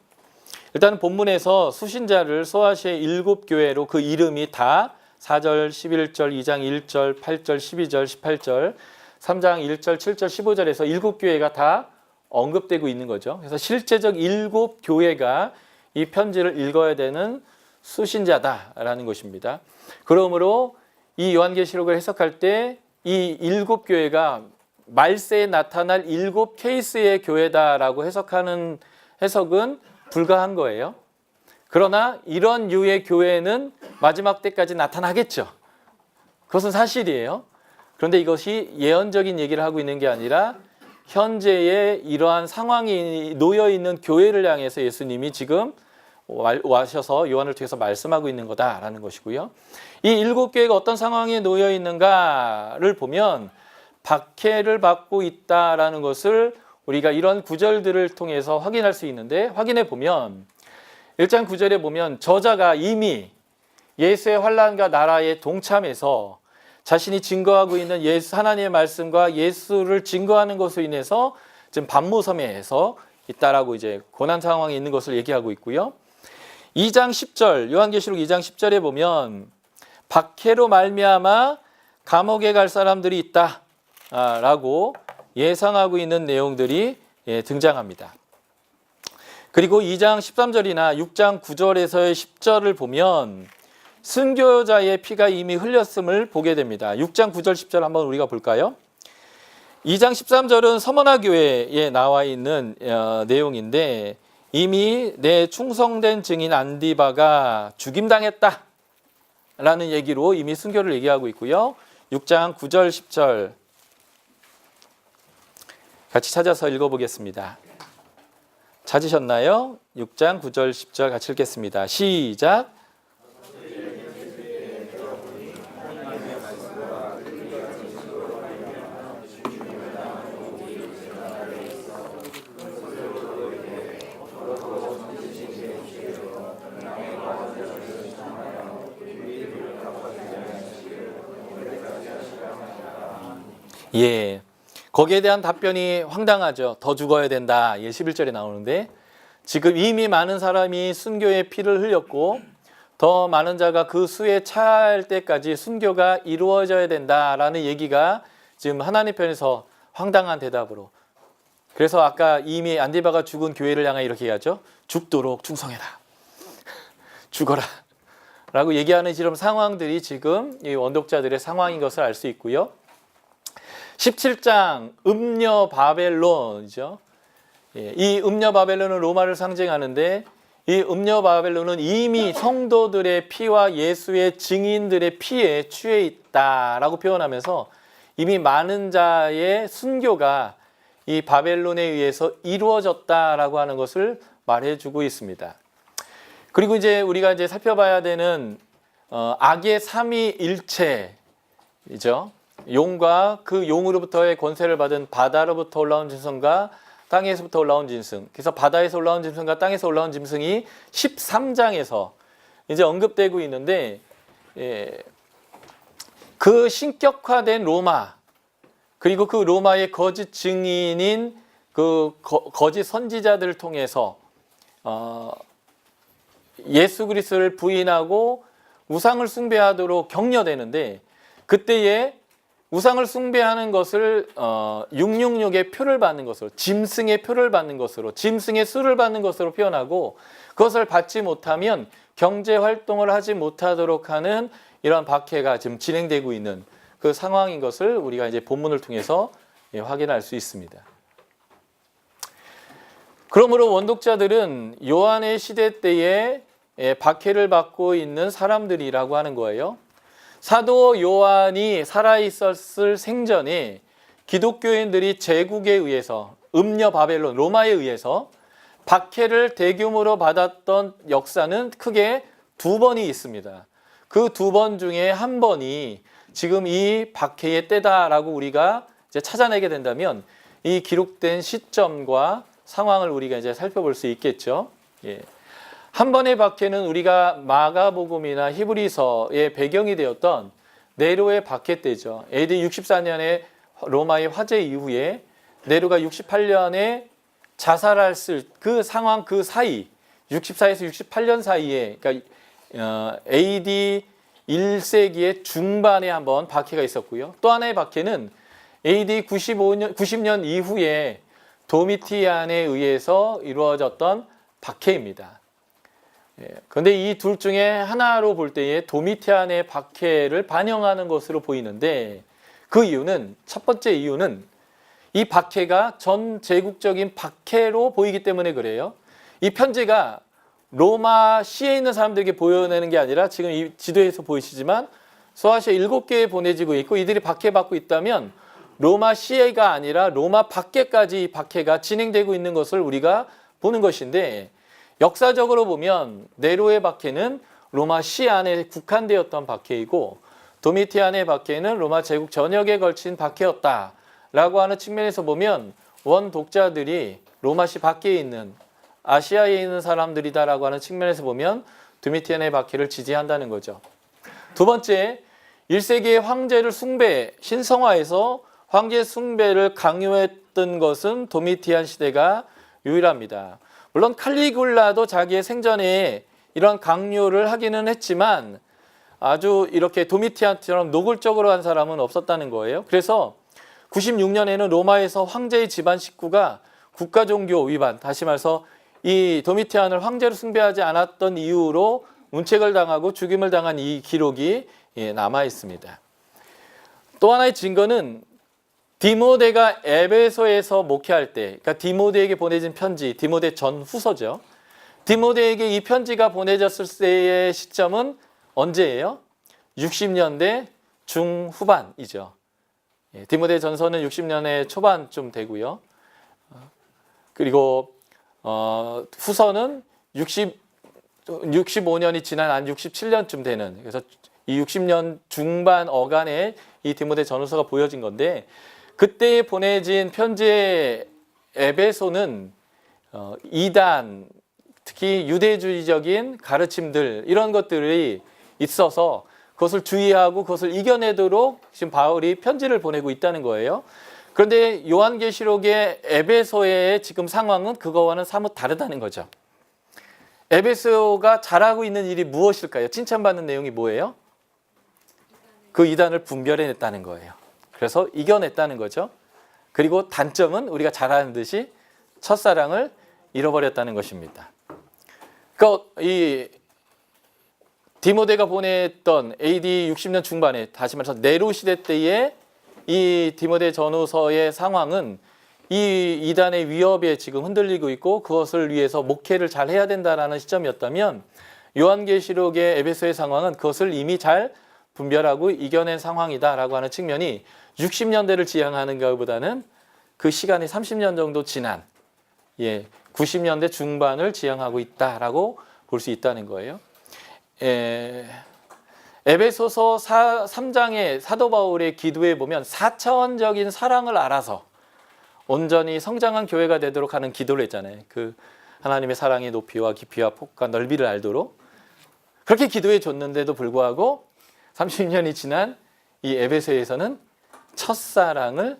일단 본문에서 수신자를 소아시아의 7교회로 그 이름이 다 4절, 11절, 2장 1절, 8절, 12절, 18절, 3장 1절, 7절, 15절에서 7교회가 다 언급되고 있는 거죠. 그래서 실제적 7교회가 이 편지를 읽어야 되는 수신자다라는 것입니다. 그러므로 이 요한계시록을 해석할 때 이 7교회가 말세에 나타날 7 케이스의 교회다라고 해석하는 해석은 불가한 거예요. 그러나 이런 유의 교회는 마지막 때까지 나타나겠죠. 그것은 사실이에요. 그런데 이것이 예언적인 얘기를 하고 있는 게 아니라 현재의 이러한 상황이 놓여 있는 교회를 향해서 예수님이 지금 와셔서 요한을 통해서 말씀하고 있는 거다라는 것이고요. 이 7교회가 어떤 상황에 놓여 있는가를 보면 박해를 받고 있다라는 것을 우리가 이런 구절들을 통해서 확인할 수 있는데, 확인해 보면 1장 9절에 보면 저자가 이미 예수의 환난과 나라에 동참해서 자신이 증거하고 있는 예수 하나님의 말씀과 예수를 증거하는 것으로 인해서 지금 반모섬에서 있다라고 이제 고난 상황에 있는 것을 얘기하고 있고요. 2장 10절, 요한계시록 2장 10절에 보면 박해로 말미암아 감옥에 갈 사람들이 있다라고 예상하고 있는 내용들이 등장합니다. 그리고 2장 13절이나 6장 9절에서의 10절을 보면 순교자의 피가 이미 흘렸음을 보게 됩니다. 6장 9절 10절 한번 우리가 볼까요? 2장 13절은 서머나 교회에 나와 있는 내용인데, 이미 내 충성된 증인 안디바가 죽임당했다 라는 얘기로 이미 순교를 얘기하고 있고요. 6장 9절 10절 같이 찾아서 읽어보겠습니다. 찾으셨나요? 6장 9절 10절 같이 읽겠습니다. 시작. 예, 거기에 대한 답변이 황당하죠. 더 죽어야 된다. 11절에 나오는데 지금 이미 많은 사람이 순교의 피를 흘렸고 더 많은 자가 그 수에 차할 때까지 순교가 이루어져야 된다라는 얘기가 지금 하나님 편에서 황당한 대답으로. 그래서 아까 이미 안디바가 죽은 교회를 향해 이렇게 얘기하죠. 죽도록 충성해라. 죽어라. 라고 얘기하는 이런 상황들이 지금 이 원독자들의 상황인 것을 알 수 있고요. 17장 음녀 바벨론이죠. 이 음녀 바벨론은 로마를 상징하는데 이 음녀 바벨론은 이미 성도들의 피와 예수의 증인들의 피에 취해 있다라고 표현하면서 이미 많은 자의 순교가 이 바벨론에 의해서 이루어졌다라고 하는 것을 말해주고 있습니다. 그리고 이제 우리가 이제 살펴봐야 되는 악의 삼위일체이죠. 용과 그 용으로부터의 권세를 받은 바다로부터 올라온 짐승과 땅에서부터 올라온 짐승. 그래서 바다에서 올라온 짐승과 땅에서 올라온 짐승이 13장에서 이제 언급되고 있는데, 그 신격화된 로마, 그리고 그 로마의 거짓 증인인 그 거짓 선지자들을 통해서 예수 그리스도를 부인하고 우상을 숭배하도록 격려되는데, 그때에 우상을 숭배하는 것을 666의 표를 받는 것으로, 짐승의 표를 받는 것으로, 짐승의 수를 받는 것으로 표현하고, 그것을 받지 못하면 경제 활동을 하지 못하도록 하는 이런 박해가 지금 진행되고 있는 그 상황인 것을 우리가 이제 본문을 통해서 확인할 수 있습니다. 그러므로 원독자들은 요한의 시대 때에 박해를 받고 있는 사람들이라고 하는 거예요. 사도 요한이 살아있었을 생전에 기독교인들이 제국에 의해서, 음녀 바벨론, 로마에 의해서 박해를 대규모로 받았던 역사는 크게 2번이 있습니다. 그 2번 중에 한 번이 지금 이 박해의 때다라고 우리가 이제 찾아내게 된다면 이 기록된 시점과 상황을 우리가 이제 살펴볼 수 있겠죠. 한 번의 박해는 우리가 마가복음이나 히브리서의 배경이 되었던 네로의 박해 때죠. AD 64년에 로마의 화재 이후에 네로가 68년에 자살할 그 상황 그 사이, 64에서 68년 사이에, 그러니까 AD 1세기의 중반에 한번 박해가 있었고요. 또 하나의 박해는 AD 90년 이후에 도미티안에 의해서 이루어졌던 박해입니다. 그런데 이 둘 중에 하나로 볼 때에 도미티안의 박해를 반영하는 것으로 보이는데, 그 이유는, 첫 번째 이유는 이 박해가 전 제국적인 박해로 보이기 때문에 그래요. 이 편지가 로마 시에 있는 사람들에게 보여내는 게 아니라 지금 이 지도에서 보이시지만 소아시아 7개에 보내지고 있고, 이들이 박해받고 있다면 로마 시에가 아니라 로마 밖에까지 이 박해가 진행되고 있는 것을 우리가 보는 것인데, 역사적으로 보면 네로의 박해는 로마 시 안에 국한되었던 박해이고, 도미티안의 박해는 로마 제국 전역에 걸친 박해였다라고 하는 측면에서 보면 원 독자들이 로마시 밖에 있는 아시아에 있는 사람들이다라고 하는 측면에서 보면 도미티안의 박해를 지지한다는 거죠. 두 번째, 1세기의 황제를 신성화해서 황제 숭배를 강요했던 것은 도미티안 시대가 유일합니다. 물론 칼리굴라도 자기의 생전에 이런 강요를 하기는 했지만 아주 이렇게 도미티안처럼 노골적으로 한 사람은 없었다는 거예요. 그래서 96년에는 로마에서 황제의 집안 식구가 국가종교 위반, 다시 말해서 이 도미티안을 황제로 숭배하지 않았던 이유로 문책을 당하고 죽임을 당한 이 기록이 남아 있습니다. 또 하나의 증거는 디모데가 에베소에서 목회할 때, 그러니까 디모데에게 보내진 편지, 디모데 전후서죠. 디모데에게 이 편지가 보내졌을 때의 시점은 언제예요? 60년대 중후반이죠. 디모데 전서는 60년대 초반쯤 되고요. 그리고 후서는 65년이 지난 한 67년쯤 되는, 그래서 이 60년 중반 어간에 이 디모데 전후서가 보여진 건데, 그때 보내진 편지의 에베소는 이단, 특히 유대주의적인 가르침들, 이런 것들이 있어서 그것을 주의하고 그것을 이겨내도록 지금 바울이 편지를 보내고 있다는 거예요. 그런데 요한계시록의 에베소의 지금 상황은 그거와는 사뭇 다르다는 거죠. 에베소가 잘하고 있는 일이 무엇일까요? 칭찬받는 내용이 뭐예요? 그 이단을 분별해냈다는 거예요. 그래서 이겨냈다는 거죠. 그리고 단점은 우리가 잘 아는 듯이 첫사랑을 잃어버렸다는 것입니다. 그러니까 이 디모데가 보냈던 AD 60년 중반에, 다시 말해서 네로 시대 때의 이 디모데 전후서의 상황은 이 이단의 위협에 지금 흔들리고 있고 그것을 위해서 목회를 잘 해야 된다라는 시점이었다면, 요한계시록의 에베소의 상황은 그것을 이미 잘 분별하고 이겨낸 상황이다라고 하는 측면이 60년대를 지향하는 것보다는 그 시간이 30년 정도 지난 90년대 중반을 지향하고 있다라고 볼 수 있다는 거예요. 에베소서 3장의 사도 바울의 기도에 보면 4차원적인 사랑을 알아서 온전히 성장한 교회가 되도록 하는 기도를 했잖아요. 그 하나님의 사랑의 높이와 깊이와 폭과 넓이를 알도록 그렇게 기도해 줬는데도 불구하고 30년이 지난 이 에베소에서는 첫사랑을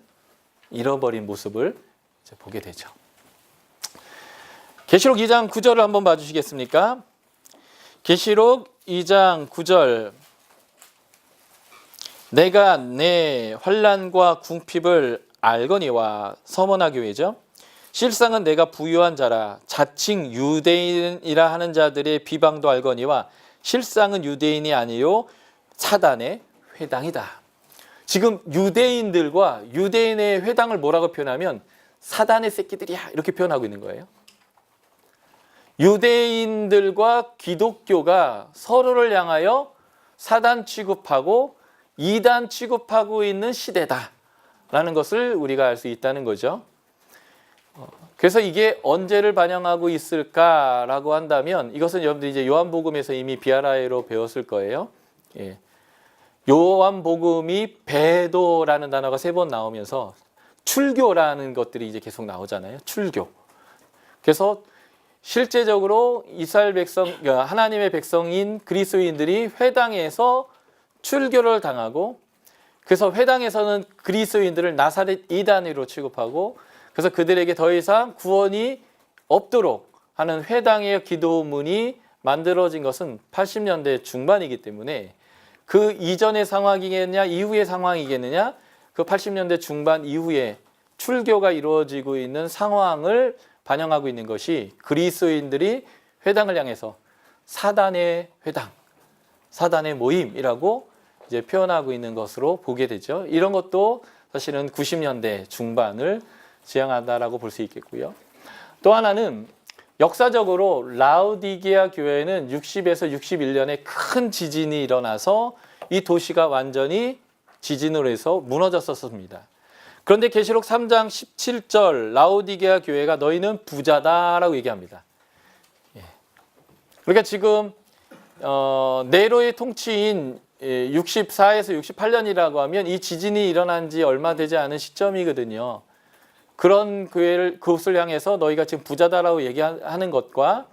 잃어버린 모습을 이제 보게 되죠. 계시록 2장 9절을 한번 봐주시겠습니까? 계시록 2장 9절. 내가 내 환난과 궁핍을 알거니와, 서머나 교회죠. 실상은 내가 부유한 자라. 자칭 유대인이라 하는 자들의 비방도 알거니와, 실상은 유대인이 아니요 사단의 회당이다. 지금 유대인들과 유대인의 회당을 뭐라고 표현하면 사단의 새끼들이야, 이렇게 표현하고 있는 거예요. 유대인들과 기독교가 서로를 향하여 사단 취급하고 이단 취급하고 있는 시대다라는 것을 우리가 알 수 있다는 거죠. 그래서 이게 언제를 반영하고 있을까라고 한다면, 이것은 여러분들이 이제 요한복음에서 이미 비아라에로 배웠을 거예요. 요한복음이 배도라는 단어가 3번 나오면서 출교라는 것들이 이제 계속 나오잖아요. 출교. 그래서 실제적으로 이스라엘 백성, 하나님의 백성인 그리스도인들이 회당에서 출교를 당하고, 그래서 회당에서는 그리스도인들을 나사렛 이단으로 취급하고, 그래서 그들에게 더 이상 구원이 없도록 하는 회당의 기도문이 만들어진 것은 80년대 중반이기 때문에, 그 이전의 상황이겠느냐 이후의 상황이겠느냐, 그 80년대 중반 이후에 출교가 이루어지고 있는 상황을 반영하고 있는 것이 그리스도인들이 회당을 향해서 사단의 회당, 사단의 모임이라고 이제 표현하고 있는 것으로 보게 되죠. 이런 것도 사실은 90년대 중반을 지향한다라고 볼 수 있겠고요. 또 하나는 역사적으로 라우디게아 교회는 60에서 61년에 큰 지진이 일어나서 이 도시가 완전히 지진으로 해서 무너졌었습니다. 그런데 계시록 3장 17절 라우디게아 교회가 너희는 부자다라고 얘기합니다. 그러니까 지금 네로의 통치인 64에서 68년이라고 하면 이 지진이 일어난 지 얼마 되지 않은 시점이거든요. 그런 교회를, 그곳을 향해서 너희가 지금 부자다라고 얘기하는 것과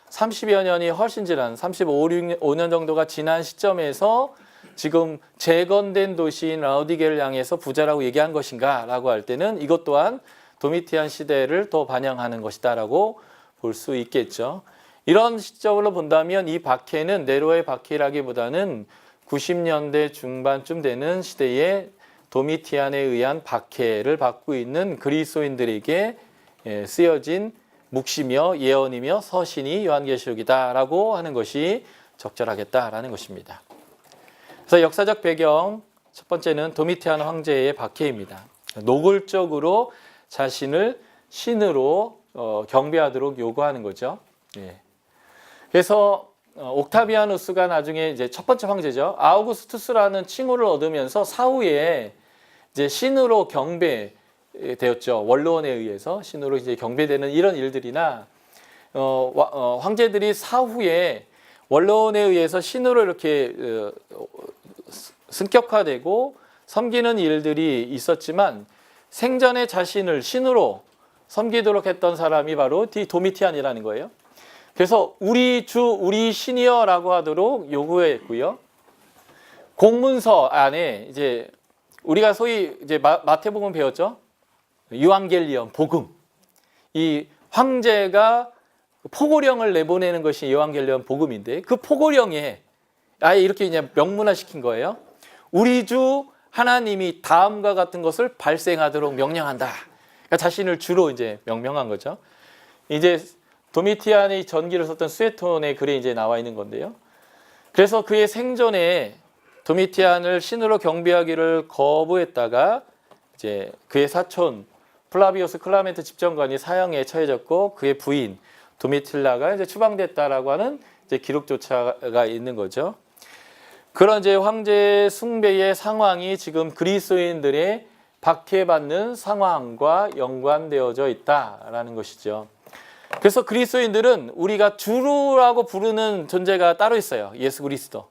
30여 년이 훨씬 지난 35년 정도가 지난 시점에서 지금 재건된 도시인 라우디게를 향해서 부자라고 얘기한 것인가 라고 할 때는 이것 또한 도미티안 시대를 더 반영하는 것이다 라고 볼 수 있겠죠. 이런 시점으로 본다면 이 박해는 네로의 박해라기보다는 90년대 중반쯤 되는 시대에 도미티안에 의한 박해를 받고 있는 그리스도인들에게 쓰여진 묵시며 예언이며 서신이 요한계시록이다라고 하는 것이 적절하겠다라는 것입니다. 그래서 역사적 배경 첫 번째는 도미티안 황제의 박해입니다. 노골적으로 자신을 신으로 경배하도록 요구하는 거죠. 예. 그래서 옥타비아누스가 나중에 이제 첫 번째 황제죠. 아우구스투스라는 칭호를 얻으면서 사후에 이제 신으로 경배되었죠. 원로원에 의해서 신으로 이제 경배되는 이런 일들이나 황제들이 사후에 원로원에 의해서 신으로 이렇게 승격화되고 섬기는 일들이 있었지만 생전에 자신을 신으로 섬기도록 했던 사람이 바로 도미티안이라는 거예요. 그래서 우리 주, 우리 신이여라고 하도록 요구했고요. 공문서 안에 이제 우리가 소위 이제 마태복음 배웠죠. 유앙겔리온 복음. 이 황제가 포고령을 내보내는 것이 유앙겔리온 복음인데 그 포고령에 아예 이렇게 그냥 명문화시킨 거예요. 우리 주 하나님이 다음과 같은 것을 발생하도록 명령한다. 그러니까 자신을 주로 이제 명명한 거죠. 이제 도미티안이 전기를 썼던 수에톤의 글에 이제 나와 있는 건데요. 그래서 그의 생전에 도미티안을 신으로 경배하기를 거부했다가 이제 그의 사촌 플라비우스 클라멘트 집정관이 사형에 처해졌고 그의 부인 도미틸라가 이제 추방됐다라고 하는 이제 기록조차가 있는 거죠. 그런 이제 황제 숭배의 상황이 지금 그리스도인들의 박해받는 상황과 연관되어져 있다라는 것이죠. 그래서 그리스도인들은 우리가 주라고 부르는 존재가 따로 있어요. 예수 그리스도.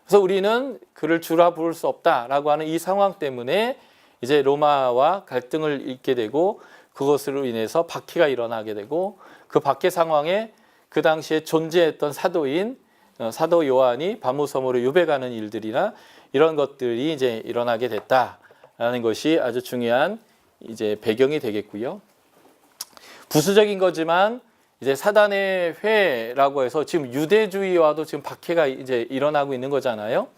그래서 우리는 그를 주라 부를 수 없다라고 하는 이 상황 때문에 이제 로마와 갈등을 잇게 되고 그것으로 인해서 박해가 일어나게 되고 그 박해 상황에 그 당시에 존재했던 사도인 사도 요한이 바모섬으로 유배가는 일들이나 이런 것들이 이제 일어나게 됐다라는 것이 아주 중요한 이제 배경이 되겠고요. 부수적인 거지만 이제 사단의 회라고 해서 지금 유대주의와도 지금 박해가 이제 일어나고 있는 거잖아요.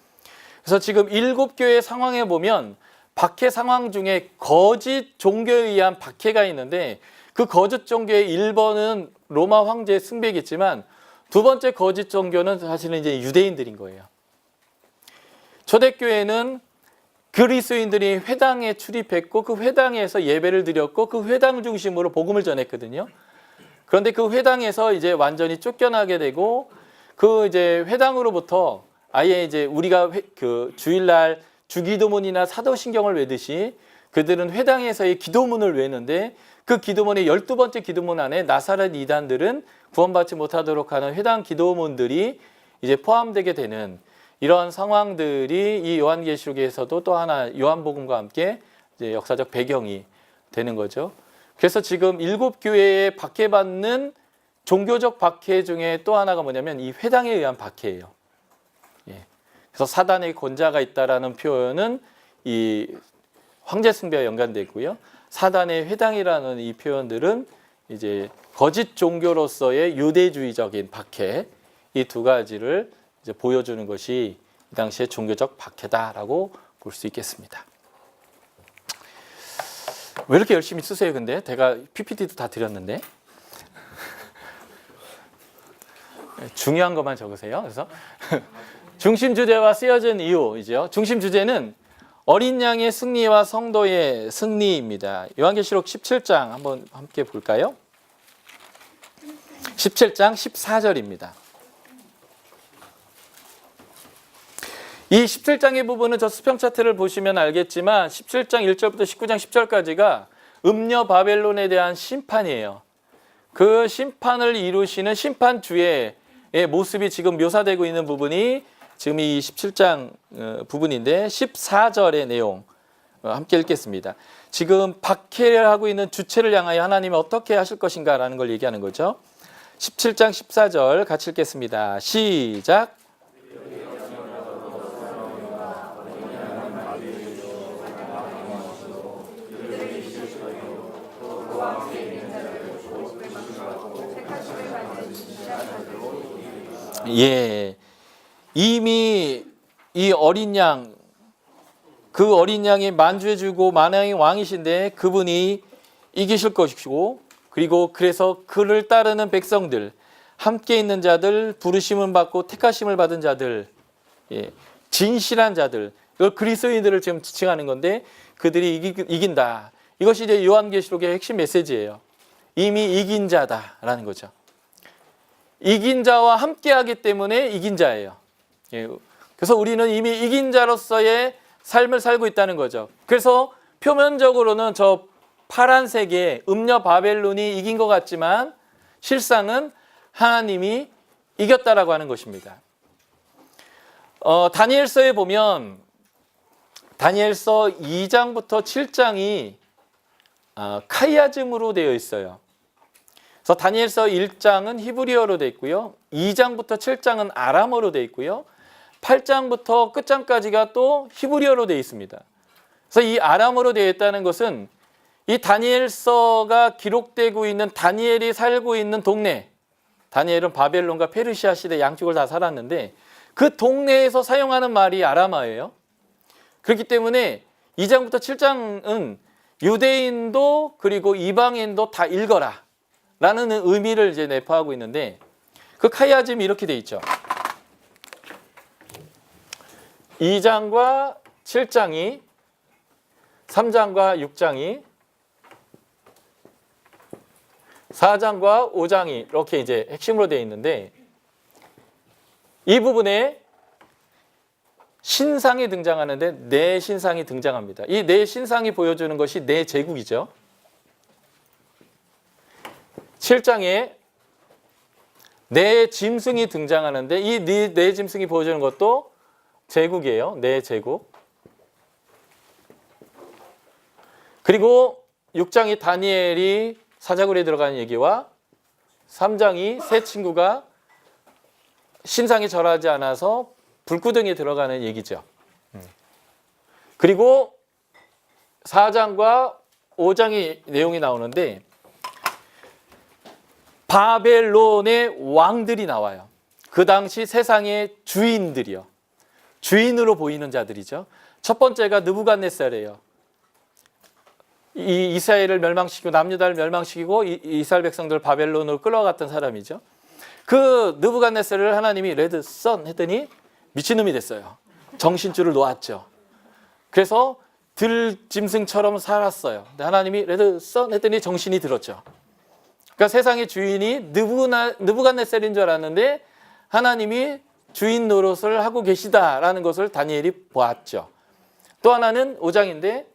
그래서 지금 7교회 상황에 보면 박해 상황 중에 거짓 종교에 의한 박해가 있는데 그 거짓 종교의 1번은 로마 황제의 숭배겠지만 두 번째 거짓 종교는 사실은 이제 유대인들인 거예요. 초대교회는 그리스도인들이 회당에 출입했고 그 회당에서 예배를 드렸고 그 회당 중심으로 복음을 전했거든요. 그런데 그 회당에서 이제 완전히 쫓겨나게 되고 그 이제 회당으로부터 아예 이제 우리가 그 주일날 주기도문이나 사도신경을 외듯이 그들은 회당에서의 기도문을 외는데 그 기도문의 12번째 기도문 안에 나사렛 이단들은 구원받지 못하도록 하는 회당 기도문들이 이제 포함되게 되는 이러한 상황들이 이 요한계시록에서도 또 하나 요한복음과 함께 이제 역사적 배경이 되는 거죠. 그래서 지금 7교회에 박해받는 종교적 박해 중에 또 하나가 뭐냐면 이 회당에 의한 박해예요. 예. 그래서 사단의 권자가 있다라는 표현은 이 황제 숭배와 연관되어 있고요. 사단의 회당이라는 이 표현들은 이제 거짓 종교로서의 유대주의적인 박해 이 두 가지를 이제 보여주는 것이 이 당시의 종교적 박해다라고 볼 수 있겠습니다. 왜 이렇게 열심히 쓰세요? 근데 제가 PPT도 다 드렸는데 중요한 것만 적으세요. 그래서 중심 주제와 쓰여진 이유이죠. 중심 주제는 어린 양의 승리와 성도의 승리입니다. 요한계시록 17장 한번 함께 볼까요? 17장 14절입니다. 이 17장의 부분은 저 수평 차트를 보시면 알겠지만 17장 1절부터 19장 10절까지가 음녀 바벨론에 대한 심판이에요. 그 심판을 이루시는 심판주의 모습이 지금 묘사되고 있는 부분이 지금 이 17장 부분인데 14절의 내용 함께 읽겠습니다. 지금 박해를 하고 있는 주체를 향하여 하나님이 어떻게 하실 것인가라는 걸 얘기하는 거죠. 17장 14절 같이 읽겠습니다. 시작. 예, 이미 이 어린 양, 그 어린 양이 만주해주고 만왕의 왕이신데 그분이 이기실 것이고 그리고 그래서 그를 따르는 백성들, 함께 있는 자들, 부르심을 받고 택하심을 받은 자들, 예, 진실한 자들, 그리스도인들을 지금 지칭하는 건데 그들이 이긴다. 이것이 이제 요한계시록의 핵심 메시지예요. 이미 이긴 자다라는 거죠. 이긴 자와 함께하기 때문에 이긴 자예요. 예. 그래서 우리는 이미 이긴 자로서의 삶을 살고 있다는 거죠. 그래서 표면적으로는 저 파란색의 음녀 바벨론이 이긴 것 같지만 실상은 하나님이 이겼다라고 하는 것입니다. 다니엘서에 보면 다니엘서 2장부터 7장이 카이아즘으로 되어 있어요. 그래서 다니엘서 1장은 히브리어로 되어 있고요. 2장부터 7장은 아람어로 되어 있고요. 8장부터 끝장까지가 또 히브리어로 되어 있습니다. 그래서 이 아람어로 되어 있다는 것은 이 다니엘서가 기록되고 있는 다니엘이 살고 있는 동네, 다니엘은 바벨론과 페르시아 시대 양쪽을 다 살았는데 그 동네에서 사용하는 말이 아람어예요. 그렇기 때문에 2장부터 7장은 유대인도 그리고 이방인도 다 읽어라 라는 의미를 이제 내포하고 있는데 그 카이아즘이 이렇게 돼 있죠. 2장과 7장이 3장과 6장이 4장과 5장이 이렇게 이제 핵심으로 되어 있는데 이 부분에 신상이 등장하는데 네 신상이 등장합니다. 이 네 신상이 보여주는 것이 네 제국이죠. 7장에 네 짐승이 등장하는데 이 네 짐승이 보여주는 것도 제국이에요. 네 제국. 그리고 6장이 다니엘이 사자굴에 들어가는 얘기와 3장이 세 친구가 신상에 절하지 않아서 불구덩이에 들어가는 얘기죠. 그리고 4장과 5장의 내용이 나오는데 바벨론의 왕들이 나와요. 그 당시 세상의 주인들이요. 주인으로 보이는 자들이죠. 첫 번째가 느부갓네살이에요. 이 이스라엘을 멸망시키고 남유다를 멸망시키고 이스라엘 백성들을 바벨론으로 끌어갔던 사람이죠. 그 느부갓네살을 하나님이 레드 선 했더니 미친놈이 됐어요. 정신줄을 놓았죠. 그래서 들짐승처럼 살았어요. 근데 하나님이 레드 선 했더니 정신이 들었죠. 그러니까 세상의 주인이 느부갓네살인 줄 알았는데 하나님이 주인 노릇을 하고 계시다라는 것을 다니엘이 보았죠. 또 하나는 5장인데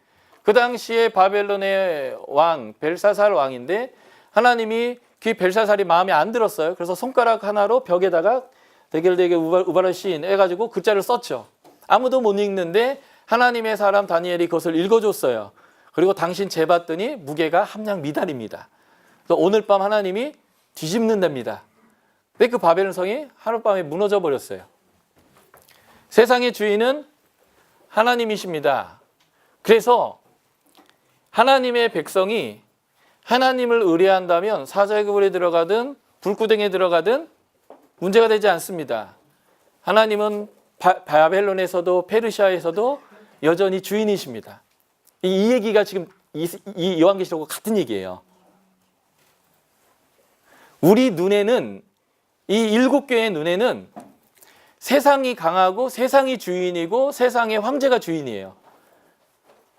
그 당시에 바벨론의 왕 벨사살 왕인데 하나님이 그 벨사살이 마음에 안 들었어요. 그래서 손가락 하나로 벽에다가 대결대결 우바르신 해가지고 글자를 썼죠. 아무도 못 읽는데 하나님의 사람 다니엘이 그것을 읽어줬어요. 그리고 당신 재봤더니 무게가 함량 미달입니다. 그래서 오늘 밤 하나님이 뒤집는답니다. 근데 그 바벨론 성이 하룻밤에 무너져 버렸어요. 세상의 주인은 하나님이십니다. 그래서 하나님의 백성이 하나님을 의뢰한다면 사자굴에 들어가든 불구덩이에 들어가든 문제가 되지 않습니다. 하나님은 바벨론에서도 페르시아에서도 여전히 주인이십니다. 이 얘기가 지금 이 요한계시록과 같은 얘기예요. 우리 눈에는 이 7교회의 눈에는 세상이 강하고 세상이 주인이고 세상의 황제가 주인이에요.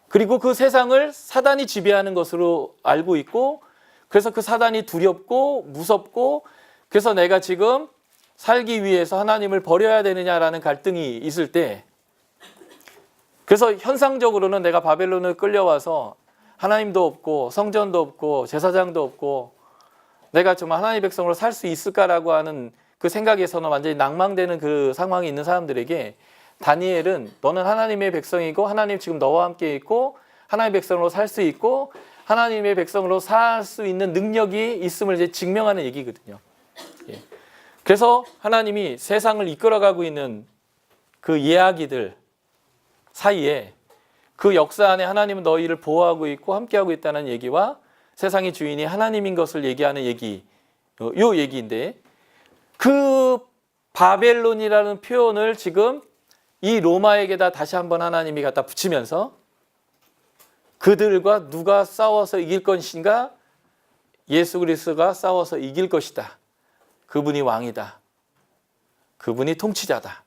그리고 그 세상을 사단이 지배하는 것으로 알고 있고 그래서 그 사단이 두렵고 무섭고 그래서 내가 지금 살기 위해서 하나님을 버려야 되느냐라는 갈등이 있을 때 그래서 현상적으로는 내가 바벨론을 끌려와서 하나님도 없고 성전도 없고 제사장도 없고 내가 정말 하나님의 백성으로 살 수 있을까라고 하는 그 생각에서는 완전히 낭망되는 그 상황이 있는 사람들에게 다니엘은 너는 하나님의 백성이고 하나님 지금 너와 함께 있고 하나님의 백성으로 살 수 있고 하나님의 백성으로 살 수 있는 능력이 있음을 이제 증명하는 얘기거든요. 예. 그래서 하나님이 세상을 이끌어가고 있는 그 이야기들 사이에 그 역사 안에 하나님은 너희를 보호하고 있고 함께하고 있다는 얘기와 세상의 주인이 하나님인 것을 얘기하는 얘기, 요 얘기인데 그 바벨론이라는 표현을 지금 이 로마에게다 다시 한번 하나님이 갖다 붙이면서 그들과 누가 싸워서 이길 것인가? 예수 그리스도가 싸워서 이길 것이다. 그분이 왕이다. 그분이 통치자다.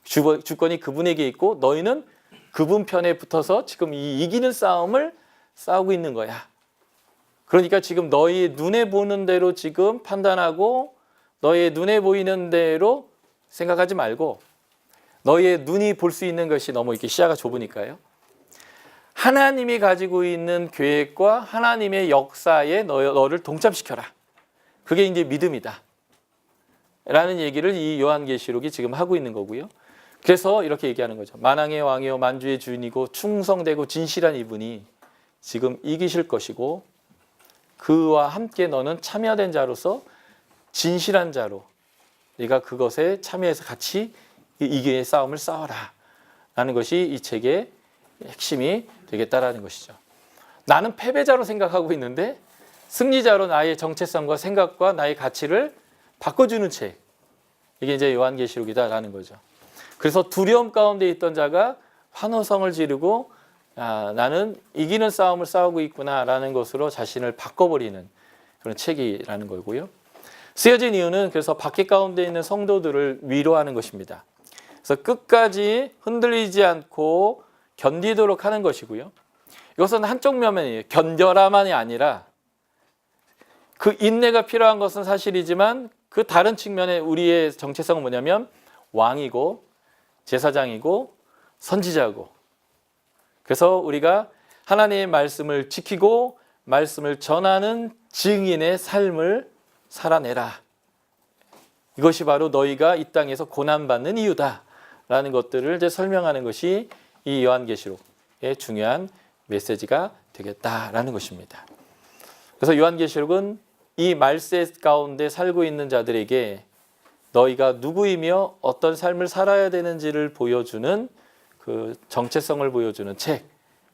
주권이 그분에게 있고 너희는 그분 편에 붙어서 지금 이 이기는 싸움을 싸우고 있는 거야. 그러니까 지금 너희 눈에 보는 대로 지금 판단하고 너희의 눈에 보이는 대로 생각하지 말고 너희의 눈이 볼 수 있는 것이 너무 이렇게 시야가 좁으니까요. 하나님이 가지고 있는 계획과 하나님의 역사에 너를 동참시켜라. 그게 이제 믿음이다. 라는 얘기를 이 요한계시록이 지금 하고 있는 거고요. 그래서 이렇게 얘기하는 거죠. 만왕의 왕이요 만주의 주인이고 충성되고 진실한 이분이 지금 이기실 것이고 그와 함께 너는 참여된 자로서 진실한 자로 네가 그것에 참여해서 같이 이기의 싸움을 싸워라. 라는 것이 이 책의 핵심이 되겠다라는 것이죠. 나는 패배자로 생각하고 있는데 승리자로 나의 정체성과 생각과 나의 가치를 바꿔주는 책. 이게 이제 요한계시록이다라는 거죠. 그래서 두려움 가운데 있던 자가 환호성을 지르고 나는 이기는 싸움을 싸우고 있구나라는 것으로 자신을 바꿔버리는 그런 책이라는 거고요. 쓰여진 이유는 그래서 박해 가운데 있는 성도들을 위로하는 것입니다. 그래서 끝까지 흔들리지 않고 견디도록 하는 것이고요. 이것은 한쪽 면면이에요. 견뎌라만이 아니라 그 인내가 필요한 것은 사실이지만 그 다른 측면에 우리의 정체성은 뭐냐면 왕이고 제사장이고 선지자고 그래서 우리가 하나님의 말씀을 지키고 말씀을 전하는 증인의 삶을 살아내라. 이것이 바로 너희가 이 땅에서 고난받는 이유다라는 것들을 이제 설명하는 것이 이 요한계시록의 중요한 메시지가 되겠다라는 것입니다. 그래서 요한계시록은 이 말세 가운데 살고 있는 자들에게 너희가 누구이며 어떤 삶을 살아야 되는지를 보여주는 그 정체성을 보여주는 책,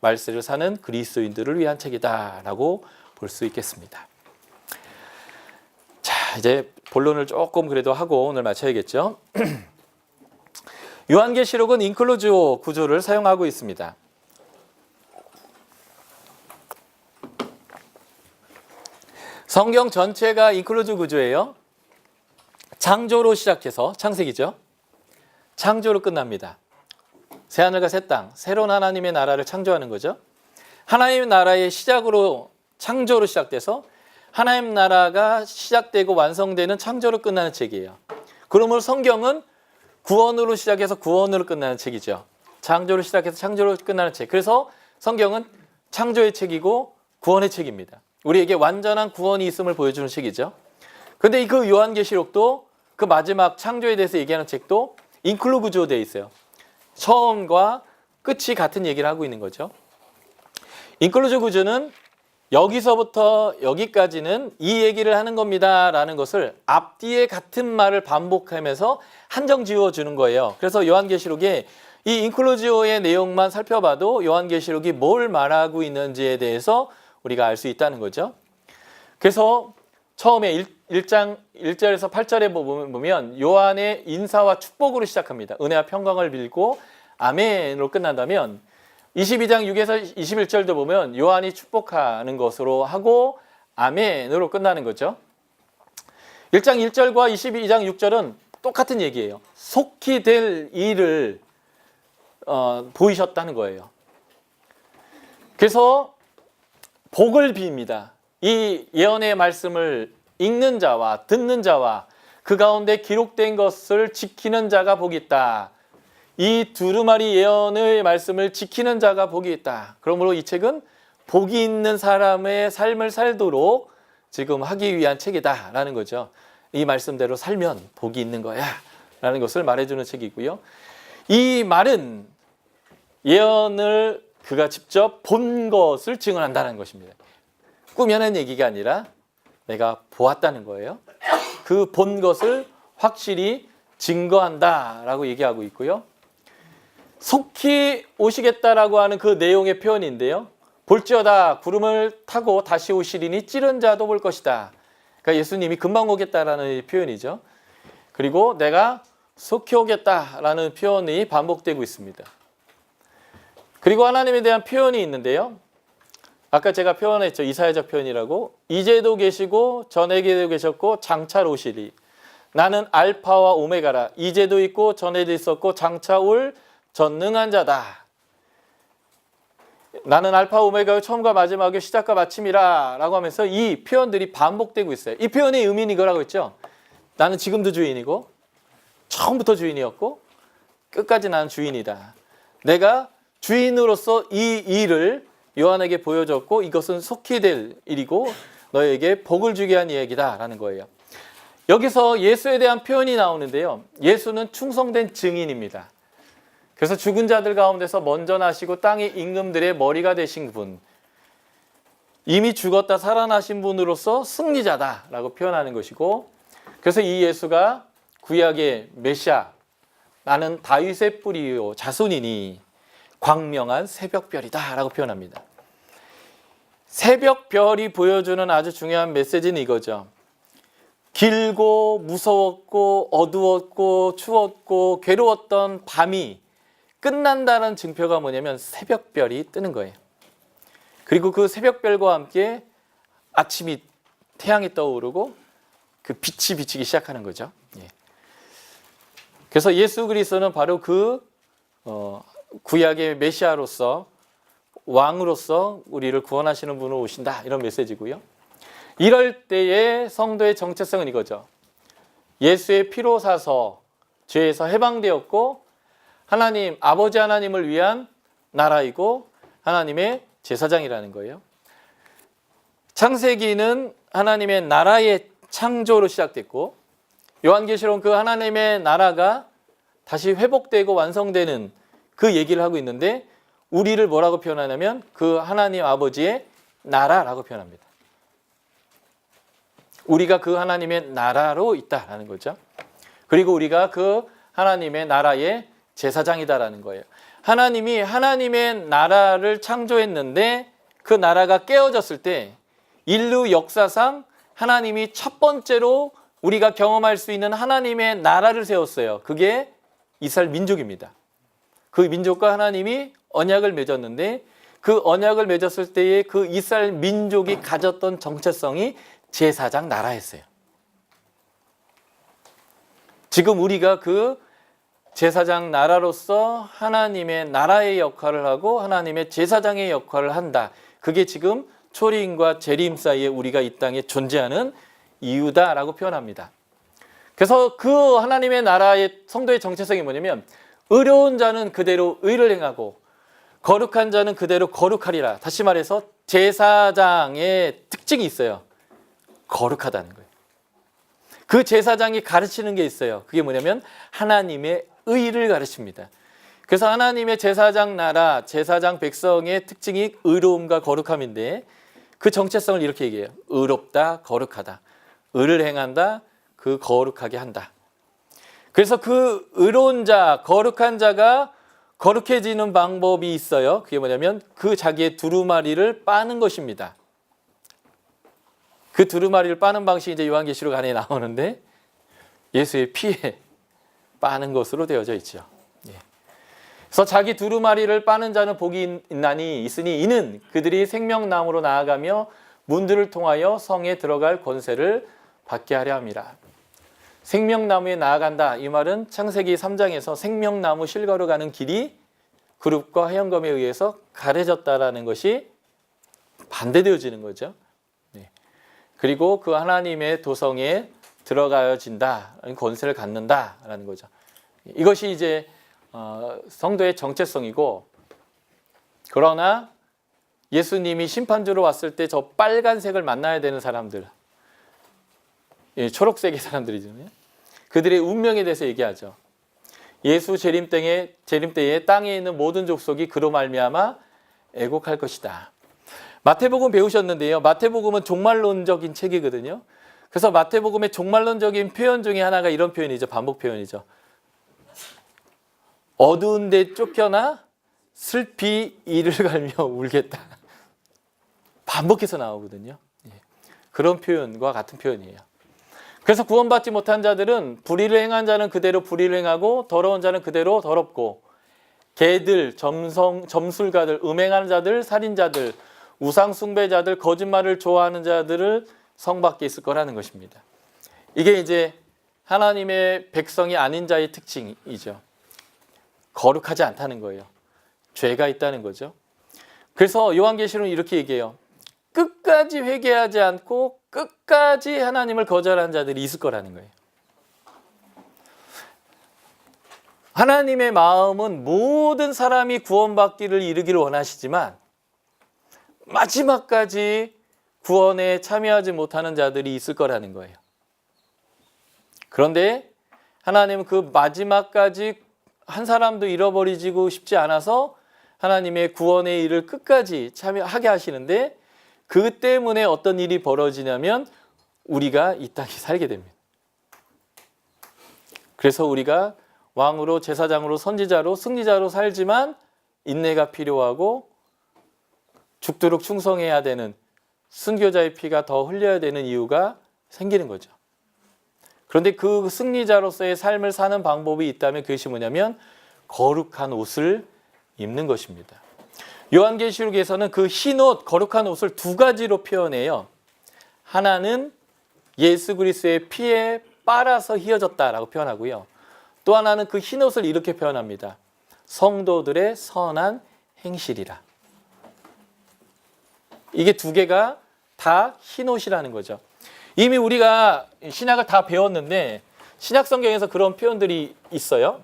말세를 사는 그리스도인들을 위한 책이다라고 볼 수 있겠습니다. 자, 이제 본론을 조금 그래도 하고 오늘 마쳐야겠죠. 요한계시록은 인클루지오 구조를 사용하고 있습니다. 성경 전체가 인클루지오 구조예요. 창조로 시작해서 창세기죠. 창조로 끝납니다. 새하늘과 새 땅, 새로운 하나님의 나라를 창조하는 거죠. 하나님의 나라의 시작으로 창조로 시작돼서 하나님 나라가 시작되고 완성되는 창조로 끝나는 책이에요. 그러므로 성경은 구원으로 시작해서 구원으로 끝나는 책이죠. 창조로 시작해서 창조로 끝나는 책. 그래서 성경은 창조의 책이고 구원의 책입니다. 우리에게 완전한 구원이 있음을 보여주는 책이죠. 그런데 그 요한계시록도 그 마지막 창조에 대해서 얘기하는 책도 인클루 구조로 되어 있어요. 처음과 끝이 같은 얘기를 하고 있는 거죠. 인클루즈 구조는 여기서부터 여기까지는 이 얘기를 하는 겁니다 라는 것을 앞뒤에 같은 말을 반복하면서 한정 지어주는 거예요. 그래서 요한계시록에 이 인클루지오의 내용만 살펴봐도 요한계시록이 뭘 말하고 있는지에 대해서 우리가 알 수 있다는 거죠. 그래서 처음에 1장 1절에서 8절에 보면 요한의 인사와 축복으로 시작합니다. 은혜와 평강을 빌고 아멘으로 끝난다면 22장 6에서 21절도 보면 요한이 축복하는 것으로 하고 아멘으로 끝나는 거죠. 1장 1절과 22장 6절은 똑같은 얘기예요. 속히 될 일을 보이셨다는 거예요. 그래서 복을 빕니다. 이 예언의 말씀을 읽는 자와 듣는 자와 그 가운데 기록된 것을 지키는 자가 복이 있다. 이 두루마리 예언의 말씀을 지키는 자가 복이 있다. 그러므로 이 책은 복이 있는 사람의 삶을 살도록 지금 하기 위한 책이다라는 거죠. 이 말씀대로 살면 복이 있는 거야 라는 것을 말해주는 책이고요. 이 말은 예언을 그가 직접 본 것을 증언한다는 것입니다. 꾸며낸 얘기가 아니라 내가 보았다는 거예요. 그 본 것을 확실히 증거한다라고 얘기하고 있고요. 속히 오시겠다라고 하는 그 내용의 표현인데요. 볼지어다 구름을 타고 다시 오시리니 찌른 자도 볼 것이다. 그러니까 예수님이 금방 오겠다라는 표현이죠. 그리고 내가 속히 오겠다라는 표현이 반복되고 있습니다. 그리고 하나님에 대한 표현이 있는데요. 아까 제가 표현했죠. 이사야적 표현이라고. 이제도 계시고 전에도 계셨고 장차로 오시리. 나는 알파와 오메가라. 이제도 있고 전에도 있었고 장차 올 전능한 자다. 나는 알파 오메가의 처음과 마지막의 시작과 마침이라 라고 하면서 이 표현들이 반복되고 있어요. 이 표현의 의미는 이거라고 했죠. 나는 지금도 주인이고 처음부터 주인이었고 끝까지 나는 주인이다. 내가 주인으로서 이 일을 요한에게 보여줬고 이것은 속히 될 일이고 너에게 복을 주게 한 이야기다 라는 거예요. 여기서 예수에 대한 표현이 나오는데요. 예수는 충성된 증인입니다. 그래서 죽은 자들 가운데서 먼저 나시고 땅의 임금들의 머리가 되신 분, 이미 죽었다 살아나신 분으로서 승리자다라고 표현하는 것이고, 그래서 이 예수가 구약의 메시아, 나는 다윗의 뿌리요 자손이니 광명한 새벽별이다라고 표현합니다. 새벽별이 보여주는 아주 중요한 메시지는 이거죠. 길고 무서웠고 어두웠고 추웠고 괴로웠던 밤이 끝난다는 증표가 뭐냐면 새벽별이 뜨는 거예요. 그리고 그 새벽별과 함께 아침이 태양이 떠오르고 그 빛이 비치기 시작하는 거죠. 그래서 예수 그리스도는 바로 그 구약의 메시아로서 왕으로서 우리를 구원하시는 분으로 오신다 이런 메시지고요. 이럴 때의 성도의 정체성은 이거죠. 예수의 피로 사서 죄에서 해방되었고 하나님, 아버지 하나님을 위한 나라이고 하나님의 제사장이라는 거예요. 창세기는 하나님의 나라의 창조로 시작됐고 요한계시록은 그 하나님의 나라가 다시 회복되고 완성되는 그 얘기를 하고 있는데 우리를 뭐라고 표현하냐면 그 하나님 아버지의 나라라고 표현합니다. 우리가 그 하나님의 나라로 있다라는 거죠. 그리고 우리가 그 하나님의 나라의 제사장이다라는 거예요. 하나님이 하나님의 나라를 창조했는데 그 나라가 깨어졌을 때 인류 역사상 하나님이 첫 번째로 우리가 경험할 수 있는 하나님의 나라를 세웠어요. 그게 이스라엘 민족입니다. 그 민족과 하나님이 언약을 맺었는데 그 언약을 맺었을 때의 그 이스라엘 민족이 가졌던 정체성이 제사장 나라였어요. 지금 우리가 그 제사장 나라로서 하나님의 나라의 역할을 하고 하나님의 제사장의 역할을 한다. 그게 지금 초림과 재림 사이에 우리가 이 땅에 존재하는 이유다라고 표현합니다. 그래서 그 하나님의 나라의 성도의 정체성이 뭐냐면 의로운 자는 그대로 의를 행하고 거룩한 자는 그대로 거룩하리라. 다시 말해서 제사장의 특징이 있어요. 거룩하다는 거예요. 그 제사장이 가르치는 게 있어요. 그게 뭐냐면 하나님의 의를 가르칩니다. 그래서 하나님의 제사장 나라, 제사장 백성의 특징이 의로움과 거룩함인데 그 정체성을 이렇게 얘기해요. 의롭다, 거룩하다. 의를 행한다, 그 거룩하게 한다. 그래서 그 의로운 자, 거룩한 자가 거룩해지는 방법이 있어요. 그게 뭐냐면 그 자기의 두루마리를 빠는 것입니다. 그 두루마리를 빠는 방식이 이제 요한계시록 안에 나오는데 예수의 피에 빠는 것으로 되어져 있죠. 그래서 자기 두루마리를 빠는 자는 복이 있으니 이는 그들이 생명나무로 나아가며 문들을 통하여 성에 들어갈 권세를 받게 하려 함이라. 생명나무에 나아간다. 이 말은 창세기 3장에서 생명나무 실과로 가는 길이 그룹과 해영검에 의해서 가려졌다라는 것이 반대되어지는 거죠. 그리고 그 하나님의 도성에 들어가진다, 권세를 갖는다라는 거죠. 이것이 이제 성도의 정체성이고, 그러나 예수님이 심판주로 왔을 때 저 빨간색을 만나야 되는 사람들, 초록색의 사람들이잖아요. 그들의 운명에 대해서 얘기하죠. 예수 재림 때에 땅에 있는 모든 족속이 그로 말미암아 애곡할 것이다. 마태복음 배우셨는데요. 마태복음은 종말론적인 책이거든요. 그래서 마태복음의 종말론적인 표현 중에 하나가 이런 표현이죠. 반복 표현이죠. 어두운 데 쫓겨나 슬피 이를 갈며 울겠다. 반복해서 나오거든요. 그런 표현과 같은 표현이에요. 그래서 구원받지 못한 자들은 불의를 행한 자는 그대로 불의를 행하고 더러운 자는 그대로 더럽고 개들, 점술가들, 음행하는 자들, 살인자들, 우상 숭배자들, 거짓말을 좋아하는 자들을 성 밖에 있을 거라는 것입니다. 이게 이제 하나님의 백성이 아닌 자의 특징이죠. 거룩하지 않다는 거예요. 죄가 있다는 거죠. 그래서 요한계시록은 이렇게 얘기해요. 끝까지 회개하지 않고 끝까지 하나님을 거절한 자들이 있을 거라는 거예요. 하나님의 마음은 모든 사람이 구원받기를 이루기를 원하시지만 마지막까지 구원에 참여하지 못하는 자들이 있을 거라는 거예요. 그런데 하나님은 그 마지막까지 한 사람도 잃어버리고 싶지 않아서 하나님의 구원의 일을 끝까지 참여하게 하시는데 그 때문에 어떤 일이 벌어지냐면 우리가 이 땅에 살게 됩니다. 그래서 우리가 왕으로 제사장으로 선지자로 승리자로 살지만 인내가 필요하고 죽도록 충성해야 되는 순교자의 피가 더 흘려야 되는 이유가 생기는 거죠. 그런데 그 승리자로서의 삶을 사는 방법이 있다면 그것이 뭐냐면 거룩한 옷을 입는 것입니다. 요한계시록에서는 그 흰옷, 거룩한 옷을 두 가지로 표현해요. 하나는 예수 그리스도의 피에 빨아서 휘어졌다라고 표현하고요. 또 하나는 그 흰옷을 이렇게 표현합니다. 성도들의 선한 행실이라. 이게 두 개가 다 흰옷이라는 거죠. 이미 우리가 신약을 다 배웠는데 신약 성경에서 그런 표현들이 있어요.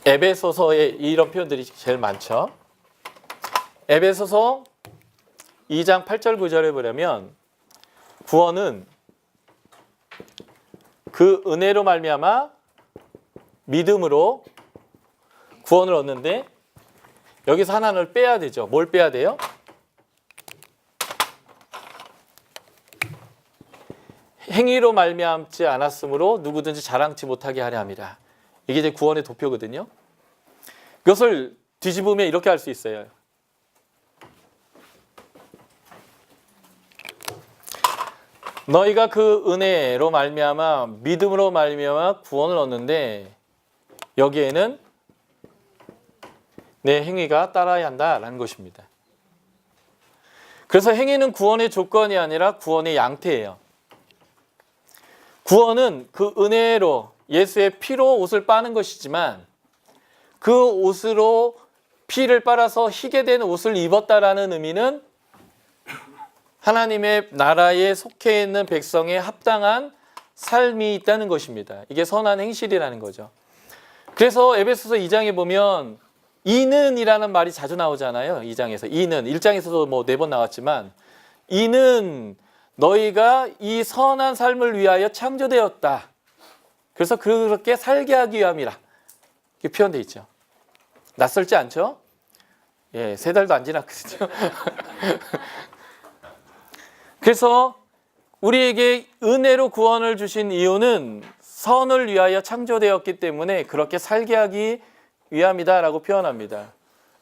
에베소서에 이런 표현들이 제일 많죠. 에베소서 2장 8절 9절에 보려면 구원은 그 은혜로 말미암아 믿음으로 구원을 얻는데 여기서 하나를 빼야 되죠. 뭘 빼야 돼요? 행위로 말미암지 않았으므로 누구든지 자랑치 못하게 하려 함이라. 이게 이제 구원의 도표거든요. 그것을 뒤집으면 이렇게 할 수 있어요. 너희가 그 은혜로 말미암아 믿음으로 말미암아 구원을 얻는데 여기에는 내 행위가 따라야 한다라는 것입니다. 그래서 행위는 구원의 조건이 아니라 구원의 양태예요. 구원은 그 은혜로 예수의 피로 옷을 빠는 것이지만 그 옷으로 피를 빨아서 희게 된 옷을 입었다라는 의미는 하나님의 나라에 속해 있는 백성의 합당한 삶이 있다는 것입니다. 이게 선한 행실이라는 거죠. 그래서 에베소서 2장에 보면 이는이라는 말이 자주 나오잖아요. 2장에서 이는 1장에서도 뭐 4번 나왔지만 이는 너희가 이 선한 삶을 위하여 창조되었다. 그래서 그렇게 살게 하기 위함이라 이렇게 표현되어 있죠. 낯설지 않죠? 예, 3달도 안 지났거든요. 그래서 우리에게 은혜로 구원을 주신 이유는 선을 위하여 창조되었기 때문에 그렇게 살게 하기 위함이다라고 표현합니다.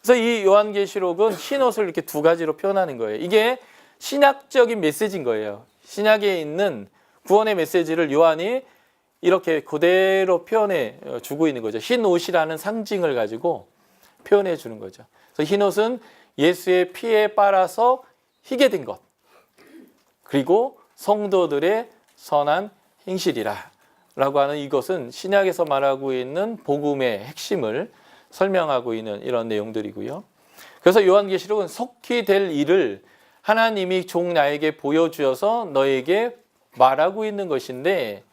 그래서 이 요한계시록은 흰옷을 이렇게 두 가지로 표현하는 거예요. 이게 신약적인 메시지인 거예요. 신약에 있는 구원의 메시지를 요한이 이렇게 그대로 표현해 주고 있는 거죠. 흰 옷이라는 상징을 가지고 표현해 주는 거죠. 그래서 흰 옷은 예수의 피에 빨아서 희게 된 것. 그리고 성도들의 선한 행실이라 라고 하는 이것은 신약에서 말하고 있는 복음의 핵심을 설명하고 있는 이런 내용들이고요. 그래서 요한계시록은 속히 될 일을 하나님이 종 나에게 보여주어서 너에게 말하고 있는 것인데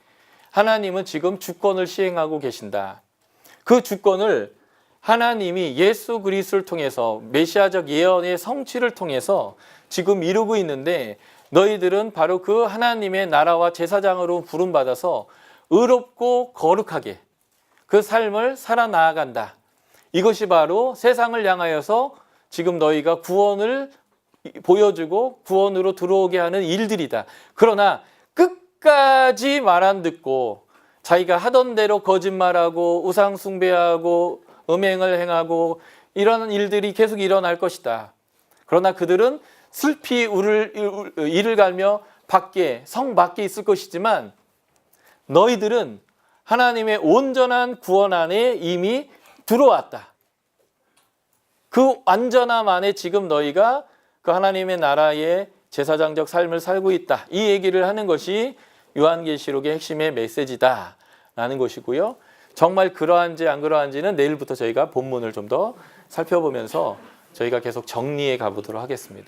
하나님은 지금 주권을 시행하고 계신다. 그 주권을 하나님이 예수 그리스도를 통해서 메시아적 예언의 성취를 통해서 지금 이루고 있는데 너희들은 바로 그 하나님의 나라와 제사장으로 부름받아서 의롭고 거룩하게 그 삶을 살아나간다. 이것이 바로 세상을 향하여서 지금 너희가 구원을 보여주고 구원으로 들어오게 하는 일들이다. 그러나 끝까지 말 안 듣고 자기가 하던 대로 거짓말하고 우상 숭배하고 음행을 행하고 이런 일들이 계속 일어날 것이다. 그러나 그들은 슬피 이를 갈며 성 밖에 있을 것이지만 너희들은 하나님의 온전한 구원 안에 이미 들어왔다. 그 완전함 안에 지금 너희가 그 하나님의 나라의 제사장적 삶을 살고 있다. 이 얘기를 하는 것이 요한계시록의 핵심의 메시지다라는 것이고요. 정말 그러한지 안 그러한지는 내일부터 저희가 본문을 좀 더 살펴보면서 저희가 계속 정리해 가보도록 하겠습니다.